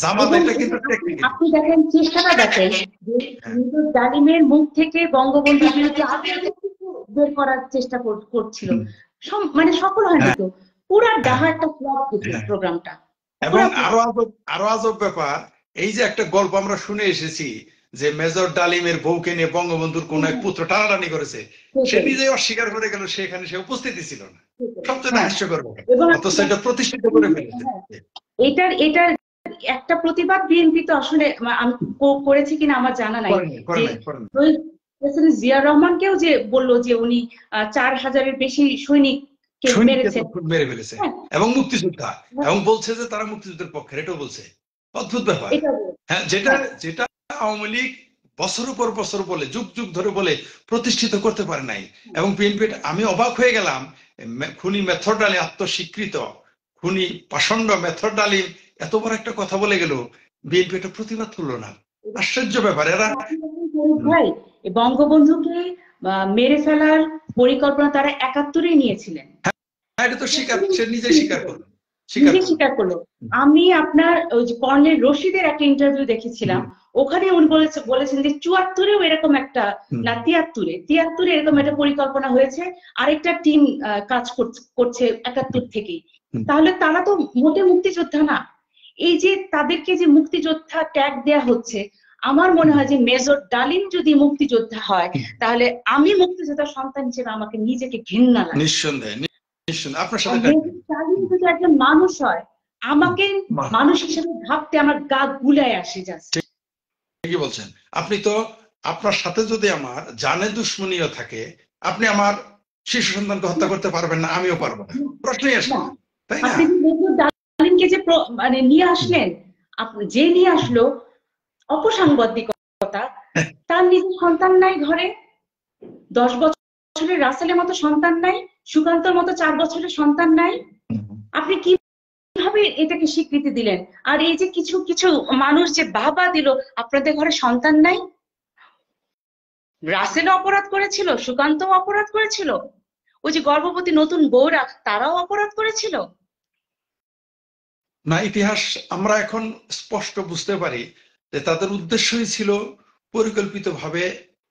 জামাত এটা কিন্তু আপনি দেখেন, চেষ্টাটা দেখেন, ডালিমের মুখ থেকে বঙ্গবন্ধুর বিরুদ্ধে বের করার চেষ্টা করছিল, মানে সফল হয়নি। তো পুরা ডাহা একটা ফ্লপ প্রোগ্রামটা। এবং আরো আজব ব্যাপার, এই যে একটা গল্প আমরা শুনে এসেছি যে মেজর ডালিমের বউকে নিয়ে বঙ্গবন্ধুর কোন এক পুত্র টানাটানি করেছে, সে নিজেই অস্বীকার করে গেল সেখানে সে উপস্থিতি ছিল না। সবচেয়ে হাস্যকর, অথচ এটা প্রতিষ্ঠিত করে ফেলেছে। এটার একটা প্রতিবাদ বিএনপি তো আসলে করেছে কিনা আমার জানা নাই। জিয়া রহমানকেও যে বললো যে উনি ৪,০০০-এর বেশি সৈনিক মেরে ফেলেছে এবং মুক্তিযোদ্ধা, এবং বলছে যে তারা মুক্তিযুদ্ধের পক্ষে, এটাও বলছে। অদ্ভুত ব্যাপার। হ্যাঁ, যেটা আওয়ামী লীগ বছর পর বছর বলে, যুগ যুগ ধরে বলে প্রতিষ্ঠিত করতে পারে নাই। এবং বিএনপি, আমি অবাক হয়ে গেলাম, খুনি মেথর ডালিম, আত্মস্বীকৃত খুনি পাষণ্ড মেথর ডালিম এত বড় একটা কথা বলে গেল, বিএনপি এটা প্রতিবাদ করলো না। আশ্চর্য ব্যাপার। এরা ভাই বঙ্গবন্ধুকে মেরে ফেলার পরিকল্পনা তারা ৭১-এ নিয়েছিলেন। এটা তো সে নিজে স্বীকার করলো। আমি আপনার ওই যে কর্নেল রশিদের একটা ইন্টারভিউ দেখেছিলাম, ওখানে উনি বলেছেন যে ৭৪-এও এরকম একটা, না ৭৩-এ এরকম একটা পরিকল্পনা হয়েছে, আরেকটা টিম কাজ করছে ৭১ থেকেই। তাহলে তারা তো মোটে মুক্তিযোদ্ধা না। এই যে তাদেরকে যে মুক্তিযোদ্ধা ট্যাগ দেয়া হচ্ছে, আমার মনে হয় যে মেজর ডালিম যদি মুক্তিযোদ্ধা হয়, তাহলে আমি মুক্তিযোদ্ধার সন্তান হিসেবে আমাকে নিজেকে ঘৃণা লাগে। নিঃসন্দেহে আপনার সাথে ডালিম যদি একজন মানুষ হয়, আমাকে মানুষ হিসেবে ভাবতে আমার গা গুলায় আসে যাচ্ছে। ঠিকই বলছেন আপনি। তো আপনার সাথে যদি আমার জানে দুশ্মনীয় থাকে, আপনি আমার শিশু সন্তানকে হত্যা করতে পারবেন না, আমিও পারবো না, প্রশ্নই আসে না, তাই না? আপনি মেজর ডালিমকে যে মানে নিয়ে আসলেন, যে নিয়ে আসলো অপসাংবাদিক কথা, তার নিজের সন্তান নাই ঘরে, 10 বছরের রাসেলের মতো সন্তান নাই, সুকান্তর মতো 4 বছরের সন্তান নাই। আপনি কিভাবে এটাকে স্বীকৃতি দিলেন? আর এই যে কিছু কিছু মানুষ যে বাবা দিল, আপনাদের ঘরে সন্তান নাই। রাসেলও অপরাধ করেছিল, সুকান্তও অপরাধ করেছিল, ওই যে গর্ভবতী নতুন বউরা তারাও অপরাধ করেছিল। না, ইতিহাস আমরা এখন স্পষ্ট বুঝতে পারি যে তাদের উদ্দেশ্যই ছিল পরিকল্পিতভাবে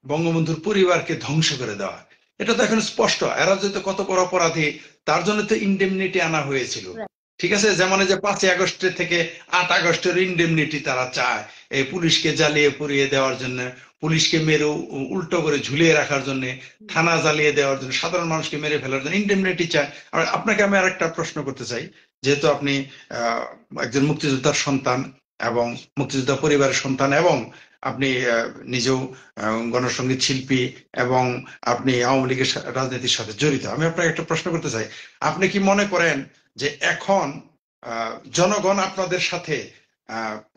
বঙ্গবন্ধুর পরিবারকে ধ্বংস করে দেওয়া। এটা তো এখন স্পষ্ট। এরা যেহেতু কত বড় অপরাধী, তার জন্য তো ইনডেমনিটি আনা হয়েছিল। ঠিক আছে, যেমন যে 5ই আগস্টের থেকে 8 আগস্টের ইনডেমনিটি তারা চায়, এই পুলিশকে জ্বালিয়ে পুড়িয়ে দেওয়ার জন্য, পুলিশকে মেরে উল্টো করে ঝুলিয়ে রাখার জন্য, থানা জ্বালিয়ে দেওয়ার জন্য, সাধারণ মানুষকে মেরে ফেলার জন্য ইনডেমনিটি চায়। আর আপনাকে আমি আর একটা প্রশ্ন করতে চাই, যেহেতু আপনি একজন মুক্তিযোদ্ধার সন্তান এবং মুক্তিযোদ্ধা পরিবারের সন্তান, এবং আপনি নিজেও গণসংগীত শিল্পী, এবং আপনি আওয়ামী লীগের রাজনীতির সাথে জড়িত, আমি আপনাকে একটা প্রশ্ন করতে চাই। আপনি কি মনে করেন যে এখন জনগণ আপনাদের সাথে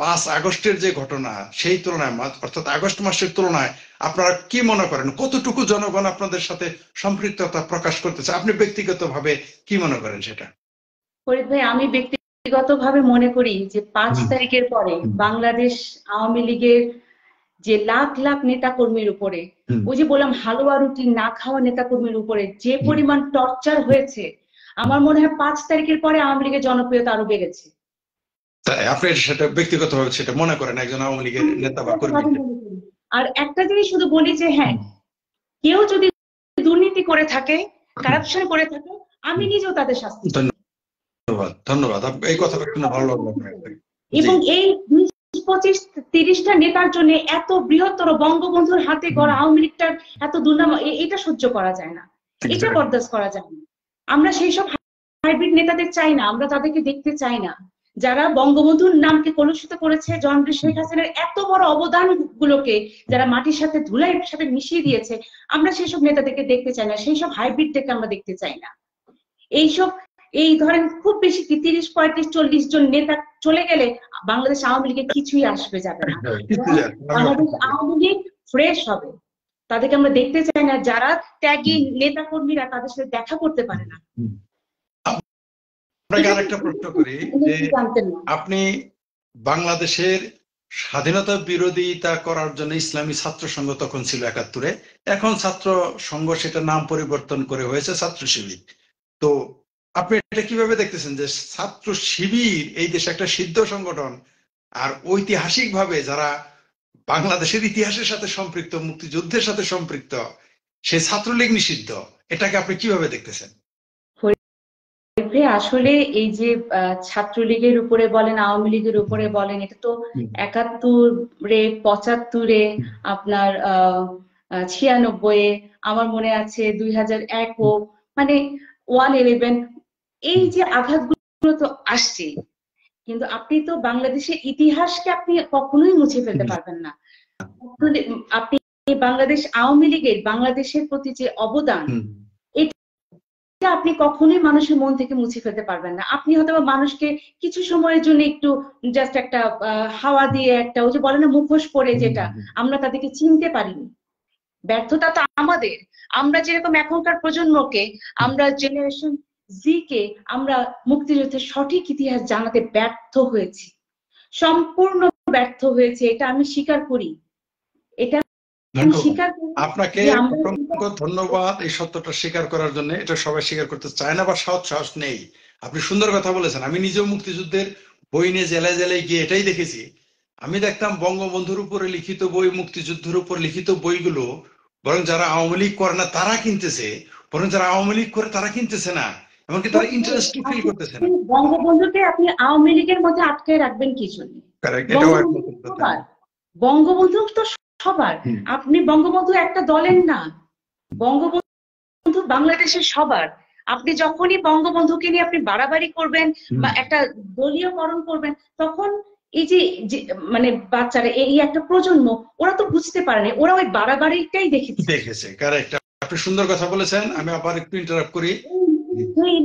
5 আগস্টের যে ঘটনা সেই তুলনায়, অর্থাৎ আগস্ট মাসের তুলনায় আপনারা কি মনে করেন, কতটুকু জনগণ আপনাদের সাথে সম্পৃক্ততা প্রকাশ করতেছে? আপনি ব্যক্তিগতভাবে কি মনে করেন সেটা? ফরিদ ভাই, আমি ব্যক্তিগতভাবে মনে করি যে 5 তারিখের পরে বাংলাদেশ আওয়ামী লীগের যে লাখ লাখ নেতা কর্মীর উপরে, ওই যে বললাম হালুয়া রুটি না খাওয়া নেতা কর্মীর উপরে যে পরিমাণ টর্চার হয়েছে, আমার মনে হয় 5 তারিখের পরে আওয়ামী লীগের জনপ্রিয়তা আরো বেড়েছে। তাই আপনি সেটা ব্যক্তিগতভাবে সেটা মনে করেন একজন আওয়ামী লীগের নেতা বা কর্মী? আর একটা জিনিস শুধু বলি যে হ্যাঁ, কেউ যদি দুর্নীতি করে থাকে, কারাপশন করে থাকে, আমি নিজেও তাদের শাস্তি। ধন্যবাদ, ধন্যবাদ। এই কথাটা শুনে ভালো লাগলো। এবং এই 20-25-30টা নেতার জন্য এত বৃহত্তর বঙ্গবন্ধুর হাতে গড়া আওয়ামী লীগটার এত দুর্নাম, এটা সহ্য করা যায় না, এটা বরদাস্ত করা যায় না। আমরা সেই সব হাইব্রিড নেতাদের চাই না, আমরা তাদেরকে দেখতে চাই না। যারা বঙ্গবন্ধুর নামকে কলুষিত করেছে, জননেত্রী শেখ হাসিনার এত বড় অবদান গুলোকে যারা মাটির সাথে ধুলাইয়ের সাথে মিশিয়ে দিয়েছে, আমরা সেই সব নেতাদেরকে দেখতে চাই না, সেই সব হাইব্রিডদেরকে আমরা দেখতে চাই না। এইসব এই ধরেন খুব বেশি কি 30-35-40 জন নেতা চলে গেলে বাংলাদেশ আওয়ামী লীগের কিছুই আসবে যাবে না। বাংলাদেশ আওয়ামী লীগ ফ্রেশ হবে, তাদেরকে আমরা দেখতে চাই না। যারা ত্যাগী নেতা কর্মীরা তাদের সাথে দেখা করতে পারে না। আপনাকে আরেকটা প্রশ্ন করি যে আপনি বাংলাদেশের স্বাধীনতা বিরোধিতা করার জন্য ইসলামী ছাত্র সংঘ তখন ছিল 71-এ, এখন ছাত্র সংঘ সেটা নাম পরিবর্তন করে হয়েছে ছাত্র শিবির। তো আপনি এটা কিভাবে দেখতেছেন যে ছাত্র শিবির এই দেশে একটা সিদ্ধ সংগঠন, আর ঐতিহাসিকভাবে যারা বাংলাদেশের ইতিহাসের সাথে সম্পৃক্ত, মুক্তিযুদ্ধের সাথে সম্পৃক্ত, সেই ছাত্রলীগ নিষিদ্ধ, এটাকে আপনি কিভাবে দেখতেছেন? আসলে এই যে ছাত্রলীগের উপরে বলেন, আওয়ামী লীগের উপরে বলেন, এটা তো 71-এ, 75-এ, আপনার 96-এ, আমার মনে আছে 2001-ও, মানে 111, এই যে আঘাতগুলো তো আসছে। কিন্তু আপনি তো বাংলাদেশের ইতিহাসকে আপনি কখনোই মুছে ফেলতে পারবেন না। আপনি বাংলাদেশ আওয়ামী লীগের বাংলাদেশের প্রতি যে অবদান, এটা আপনি কখনোই মানুষের মন থেকে মুছে ফেলতে পারবেন না। আপনি হয়তো মানুষকে কিছু সময়ের জন্য একটু জাস্ট একটা হাওয়া দিয়ে, একটা ওই যে বলে না মুখোশ পরে, যেটা আমরা তাদেরকে চিনতে পারিনি। ব্যর্থতা তো আমাদের। আমরা যেরকম এখনকার প্রজন্মকে, আমরা জেনারেশন জি কে আমরা মুক্তিযুদ্ধের সঠিক ইতিহাস জানাতে ব্যর্থ হয়েছি, সম্পূর্ণ ব্যর্থ হয়েছে, এটা আমি স্বীকার করি। এটা আপনাকে ধন্যবাদ এই সত্যটা স্বীকার করার জন্য। এটা সবাই স্বীকার করতে চায় না বা সাহস নেই। আপনি সুন্দর কথা বলেছেন। আমি নিজেও মুক্তিযুদ্ধের বই নিয়ে জেলায় জেলায় গিয়ে এটাই দেখেছি। আমি দেখতাম বঙ্গবন্ধুর উপরে লিখিত বই, মুক্তিযুদ্ধের উপর লিখিত বইগুলো বরং যারা আওয়ামী লীগ করে না তারা কিনতেছে, বরং যারা আওয়ামী লীগ করে তারা কিনতেছে না, এমনকি তারা ইন্টারেস্ট ফিল করতেছে না। বঙ্গবন্ধুকে আপনি আওয়ামী লীগের মধ্যে আটকে রাখবেন কি জন্য? বঙ্গবন্ধু তো সবার। আপনি বঙ্গবন্ধু একটা দলের না, বঙ্গবন্ধু বাংলাদেশের সবার। আপনি যখনই বঙ্গবন্ধুকে নিয়ে আপনি বাড়াবাড়ি করবেন বা একটা দলীয়করণ করবেন, তখন এই যে মানে বাচ্চারা, এই একটা প্রজন্ম, ওরা তো বুঝতে পারেনি, ওরা ওই বাড়াবাড়িটাই দেখেছে। কারেক্ট, আপনি সুন্দর কথা বলেছেন। আমি আবার একটু ইন্টারাপ্ট করি এই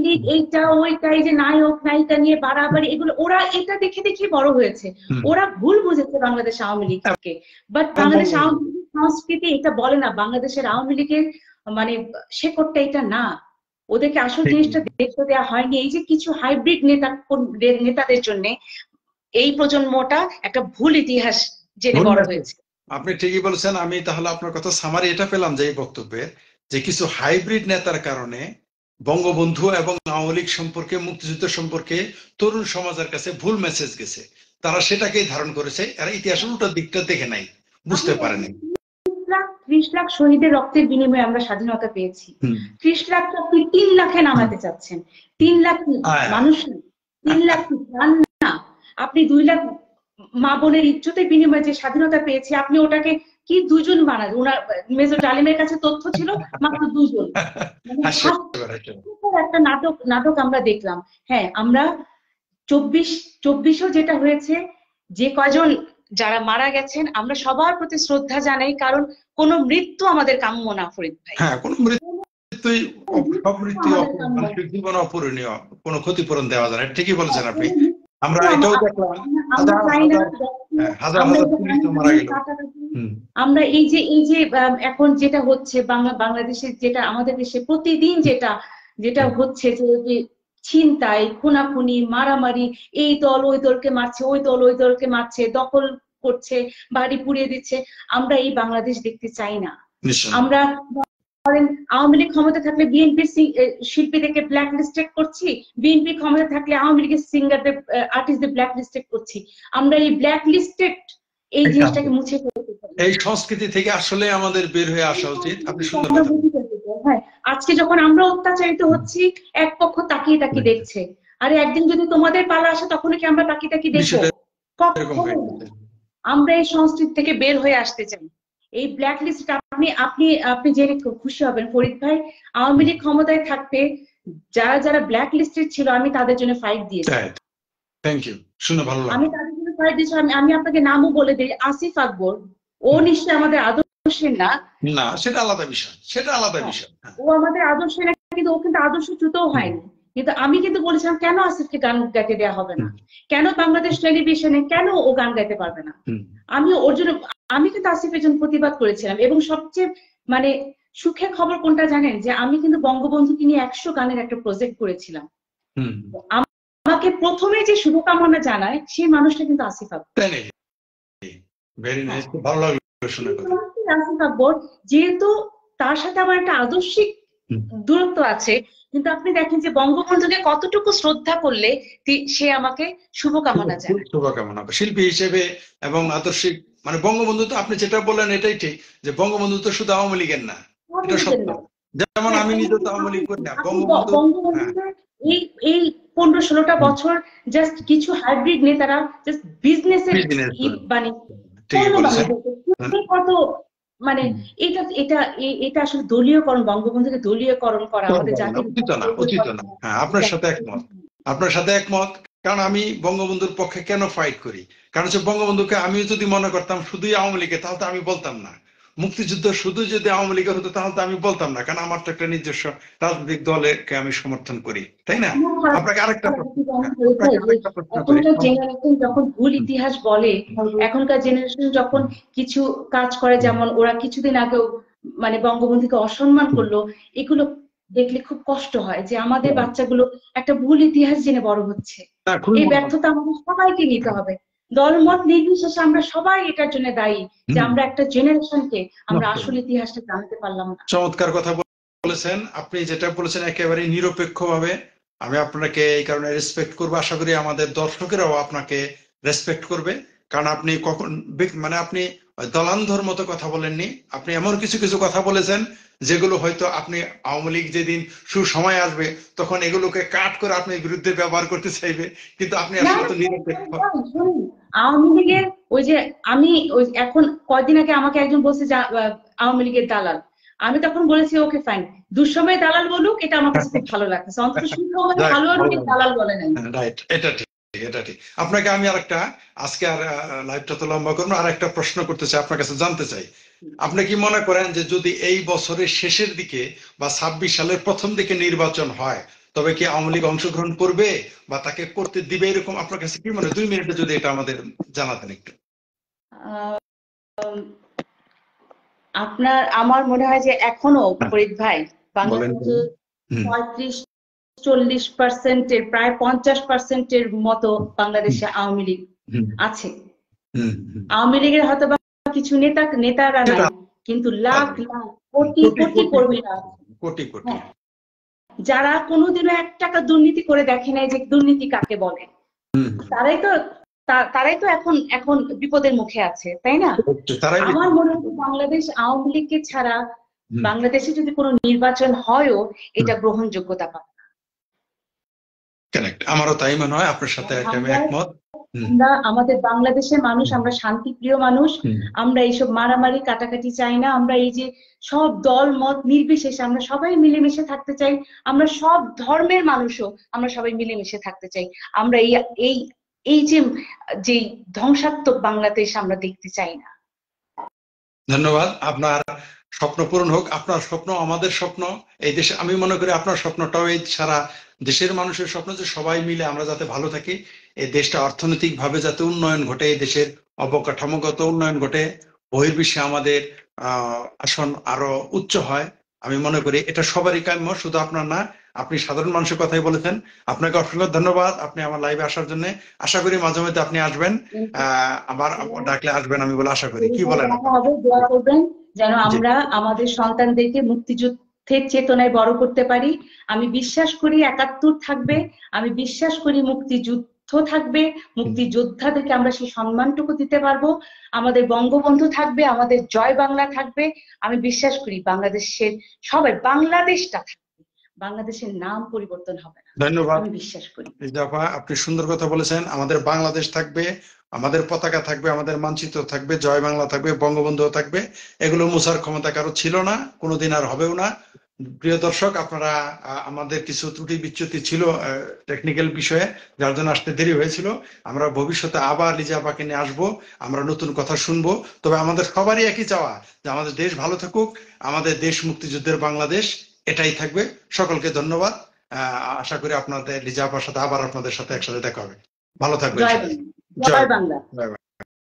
লীগ এইটা ওইটা, এই যে নায়ক নায়িকা নিয়ে বাড়াবাড়ি, এগুলো ওরা এটা দেখে দেখে বড় হয়েছে। ওরা ভুল বুঝেছে বাংলাদেশ আওয়ামী লীগকে, বাট বাংলাদেশ আওয়ামী লীগ সংস্কৃতি এটা বলে না। বাংলাদেশের আওয়ামী লীগের মানে শেকড়টা এটা না। ওদেরকে আসল জিনিসটা দেখতে দেওয়া হয়নি। এই যে কিছু হাইব্রিড নেতাদের জন্য এই প্রজন্মটা একটা ভুল ইতিহাস জেনে বড় হয়েছে। আপনি ঠিকই বলেছেন। আমি তাহলে আপনার কথা সামারি এটা পেলাম যে এই বক্তব্যে, যে কিছু হাইব্রিড নেতার কারণে বঙ্গবন্ধু এবং আওয়ামী লীগ সম্পর্কে, মুক্তিযুদ্ধ সম্পর্কে তরুণ সমাজের কাছে ভুল মেসেজ গেছে। তারা সেটাকেই ধারণ করেছে, এরা ইতিহাসের উল্টো দিকটা দেখে নাই, বুঝতে পারেনি। 30 লাখ শহীদের রক্তের বিনিময়ে আমরা স্বাধীনতা পেয়েছি। 30 লাখ আপনি 3 লাখে নামাতে চাচ্ছেন। 3 লাখ মানুষ, 3 লাখ না, আপনি 2 লাখ মা বোনের ইজ্জতের বিনিময়ে যে স্বাধীনতা পেয়েছি, আপনি ওটাকে কি 2 জন বানান? ওনার মেজর ডালিমের কাছে তথ্য ছিল মাত্র 2 জন। একটা নাটক আমরা দেখলাম। হ্যাঁ, আমরা 24-24ও যেটা হয়েছে, যে কয়জন যারা মারা গেছেন, আমরা সবার প্রতি শ্রদ্ধা জানাই, কারণ কোন মৃত্যু আমাদের কাম্য না ফরিদ ভাই। হ্যাঁ, কোন মৃত্যুই, সব মৃত্যু মানুষের জীবন অপূরণীয়, কোনো ক্ষতিপূরণ দেওয়া যায় না। ঠিকই বলেছেন আপনি। আমরা এটাও দেখলাম, আমরা এই যে এখন যেটা হচ্ছে বাংলাদেশের, যেটা আমাদের দেশে প্রতিদিন যেটা হচ্ছে, যে ছিনতাই, খুনাখুনি, মারামারি, এই দল ওই দলকে মারছে, ওই দল ওই দলকে মারছে, দখল করছে, বাড়ি পুড়িয়ে দিচ্ছে, আমরা এই বাংলাদেশ দেখতে চাই না। আমরা আওয়ামী লীগ ক্ষমতা থাকলে বিএনপির শিল্পীদেরকে ব্ল্যাক লিস্টেড করছি, বিএনপি ক্ষমতা থাকলে আওয়ামী লীগের সিঙ্গারদের, আর্টিস্টদের ব্ল্যাক লিস্টেড করছি। আমরা এই ব্ল্যাক লিস্টেড এই জিনিসটাকে মুছে ফেলতে চাই। এই সংস্কৃতি থেকে আসলে আমাদের বের হয়ে আসা উচিত। আপনি সুন্দর কথা। হ্যাঁ, আজকে যখন আমরা অত্যাচারিত হচ্ছি, এক পক্ষ তাকিয়ে তাকিয়ে দেখছে। আরে একদিন যদি তোমাদের পালা আসে, তখন কি আমরা তাকিয়ে তাকিয়ে দেখবো? আমরা এই সংস্কৃতি থেকে বের হয়ে আসতে চাই। এই ব্ল্যাক লিস্ট আপনি জেনে খুব খুশি হবেন ফরিদ ভাই, আওয়ামী লীগ ক্ষমতায় থাকতে যারা ব্ল্যাক লিস্টেড ছিল, আমি তাদের জন্য ফাইট দিয়েছি। থ্যাংক ইউ, শুনে ভালো লাগলো। আমি তাদের জন্য ফাইট দিয়েছি। আমি আপনাকে নামও বলে দিই, আসিফ আকবর। ও নিশ্চয়ই আমাদের আদর্শের না, সেটা আলাদা বিষয়, সেটা আলাদা বিষয়। ও আমাদের আদর্শের না, কিন্তু ও কিন্তু আদর্শচ্যুতও হয়নি। কিন্তু আমি কিন্তু বলেছিলাম, কেন আসিফকে গান গাইতে দেওয়া হবে না, কেন বাংলাদেশ টেলিভিশনে কেন ও গান গাইতে পারবে না। আমি কিন্তু আসিফের জন্য প্রতিবাদ করেছিলাম। এবং সবচেয়ে মানে সুখের খবর কোনটা জানেন, যে আমি কিন্তু বঙ্গবন্ধুকে নিয়ে 100 গানের একটা প্রজেক্ট করেছিলাম। আমাকে প্রথমে যে শুভকামনা জানায় সেই মানুষটা কিন্তু আসিফ আকবর। আসিফ আকবর, যেহেতু তার সাথে আমার একটা আদর্শিক দূরত্ব আছে, কিন্তু আপনি দেখেন যে বঙ্গবন্ধুকে কতটুকু শ্রদ্ধা করলে সে আমাকে শুভকামনা জানায়। শুভকামনা শিল্পী হিসেবে এবং আদর্শিক, মানে বঙ্গবন্ধু তো আপনি যেটা বললেন এটাই ঠিক, যে বঙ্গবন্ধু তো শুধু আওয়ামী লীগের না, এটা সত্য। যেমন আমি নিজে তো আওয়ামী লীগ করি না, বঙ্গবন্ধু এই 15-16টা বছর জাস্ট কিছু হাইব্রিড নেতারা জাস্ট বিজনেসের কত, মানে এটা আসলে দলীয়করণ, বঙ্গবন্ধুকে দলীয়করণ করা আমাদের জাতির উচিত না। হ্যাঁ, আপনার সাথে একমত। কারণ আমি বঙ্গবন্ধুর পক্ষে কেন ফাইট করি, কারণ হচ্ছে বঙ্গবন্ধুকে আমি যদি মনে করতাম শুধুই আওয়ামী লীগের, তাহলে তো আমি বলতাম না। মুক্তিযুদ্ধ শুধু যদি আওয়ামী লীগের হতো, তাহলে তো আমি বলতাম না, কারণ আমার তো একটা নিজস্ব রাজনৈতিক দলকে আমি সমর্থন করি, তাই না? আপনাকে আরেকটা জেনারেশন যখন ভুল ইতিহাস বলে, এখনকার জেনারেশন যখন কিছু কাজ করে, যেমন ওরা কিছুদিন আগেও মানে বঙ্গবন্ধুকে অসম্মান করলো, এগুলো দেখলে খুব কষ্ট হয় যে আমাদের বাচ্চাগুলো একটা ভুল ইতিহাস জেনে বড় হচ্ছে। এই ব্যর্থতা আমাদের সবাইকে নিতে হবে, দলমত নির্বিশেষে। আমরা সবাই এটার জন্য দায়ী যে আমরা একটা জেনারেশনকে আমরা আসল ইতিহাসটা জানতে পারলাম না। চমৎকার কথা বলেছেন আপনি, যেটা বলেছেন একেবারে নিরপেক্ষভাবে। আমি আপনাকে এই কারণে রেসপেক্ট করবো, আশা করি আমাদের দর্শকেরাও আপনাকে রেসপেক্ট করবে। কারণ আপনি কখন মানে আপনি দলান্ধর মতো কথা বলেননি, আপনি এমন কিছু কিছু কথা বলেছেন যেগুলো হয়তো আপনি আওয়ামী লীগ যেদিন সুসময় আসবে তখন এগুলোকে কাট করে আপনি বিরুদ্ধে ব্যবহার করতে চাইবে, কিন্তু আপনি আসলে তো নিরপেক্ষ। আওয়ামী লীগের ওই যে আমি এখন কয়দিন আগে আমাকে একজন বলছে যে আওয়ামী লীগের দালাল, আমি তখন বলেছি ওকে ফাইন, দুঃসময়ে দালাল বলুক, এটা আমার কাছে খুব ভালো লাগছে, অন্তত সুসময়ে ভালো দালাল বলে নাই। রাইট, এটা ঠিক। আপনাকে আমি আরেকটা, আজকে আর লাইভটা তো লম্বা করবো, আর একটা প্রশ্ন করতে চাই, আপনার কাছে জানতে চাই আপনি কি মনে করেন যে যদি এই বছরের শেষের দিকে বা 26 সালের প্রথম দিকে নির্বাচন হয় তবে কি আওয়ামী লীগ অংশগ্রহণ করবে বা তাকে করতে দিবে, এরকম আপনার কাছে কি মনে হয়? 2 মিনিটে যদি এটা আমাদের জানাতেন একটু। আমার মনে হয় যে এখনো ফরিদ ভাই বাংলাদেশে 35-40% প্রায় 50%-এর মতো বাংলাদেশে আওয়ামী লীগ আছে। আওয়ামী লীগের হয়তো বা কিছু নেতারা নাই, কিন্তু লাখ লাখ কোটি কোটি কর্মীরা, যারা কোনোদিনও 1 টাকা দুর্নীতি করে দেখে নাই যে দুর্নীতি কাকে বলে, তারাই তো এখন বিপদের মুখে আছে, তাই না? আমার মনে হয় বাংলাদেশ আওয়ামী লীগকে ছাড়া বাংলাদেশে যদি কোনো নির্বাচন হয়ও এটা গ্রহণযোগ্যতা পাবে না। কারেক্ট, আমারও তাই মনে হয়, আপনার সাথে আমি একমত। আমরা আমাদের বাংলাদেশের মানুষ, আমরা শান্তিপ্রিয় মানুষ, আমরা এইসব মারামারি কাটাকাটি চাই না। আমরা এই যে সব দল মত নির্বিশেষে আমরা সবাই মিলেমিশে থাকতে চাই, আমরা সব ধর্মের মানুষও আমরা সবাই মিলেমিশে থাকতে চাই। আমরা এই যে ধ্বংসাত্মক বাংলাদেশ আমরা দেখতে চাই না। ধন্যবাদ। আপনার স্বপ্ন পূরণ হোক, আপনার স্বপ্ন আমাদের স্বপ্ন। এই দেশে আমি মনে করি আপনার স্বপ্নটাও এই সারা দেশের মানুষের স্বপ্ন, যে সবাই মিলে আমরা যাতে ভালো থাকি, এই দেশটা অর্থনৈতিক ভাবে যাতে উন্নয়ন ঘটে, এই দেশের অবকাঠামোগত উন্নয়ন ঘটে, বহির্বিশ্বে আমাদের আসন আরো উচ্চ হয়। আমি মনে করি এটা সবারই কাম্য, শুধু আপনার না। আপনি সাধারণ মানুষের কথাই বলেছেন। আপনাকে অসংখ্য ধন্যবাদ আপনি আমার লাইভে আসার জন্য। আশা করি মাঝে মধ্যে আপনি আসবেন, আবার ডাকলে আসবেন আমি বলে আশা করি। কি বলেন? দোয়া করবেন যেন আমরা আমাদের সন্তানদেরকে মুক্তিযুদ্ধের চেতনায় বড় করতে পারি। আমি বিশ্বাস করি 71 থাকবে, আমি বিশ্বাস করি মুক্তিযুদ্ধ থাকবে, মুক্তিযোদ্ধাদেরকে আমরা সেই সম্মানটুকু দিতে পারবো, আমাদের বঙ্গবন্ধু থাকবে, আমাদের জয় বাংলা থাকবে। আমি বিশ্বাস করি বাংলাদেশের সবাই, বাংলাদেশটা থাকবে, বাংলাদেশের নাম পরিবর্তন হবে না। ধন্যবাদ, আমি বিশ্বাস করি। আপনি সুন্দর কথা বলেছেন। আমাদের বাংলাদেশ থাকবে, আমাদের পতাকা থাকবে, আমাদের মানচিত্র থাকবে, জয় বাংলা থাকবে, বঙ্গবন্ধু থাকবে। এগুলো মোছার ক্ষমতা কারো ছিল না, কোনোদিন আর হবেও না। প্রিয় দর্শক, আপনারা আমাদের কিছু ত্রুটি বিচ্যুতি ছিল টেকনিক্যাল বিষয়ে, যার জন্য আসতে দেরি হয়েছিল। আমরা ভবিষ্যতে আবার লিজা আপাকে নিয়ে আসবো, আমরা নতুন কথা শুনবো। তবে আমাদের সবারই একই চাওয়া যে আমাদের দেশ ভালো থাকুক, আমাদের দেশ মুক্তিযুদ্ধের বাংলাদেশ, এটাই থাকবে। সকলকে ধন্যবাদ। আশা করি আপনাদের লিজা আপার সাথে আবার আপনাদের সাথে একসাথে দেখা হবে। ভালো থাকবেন। জয় বাংলা।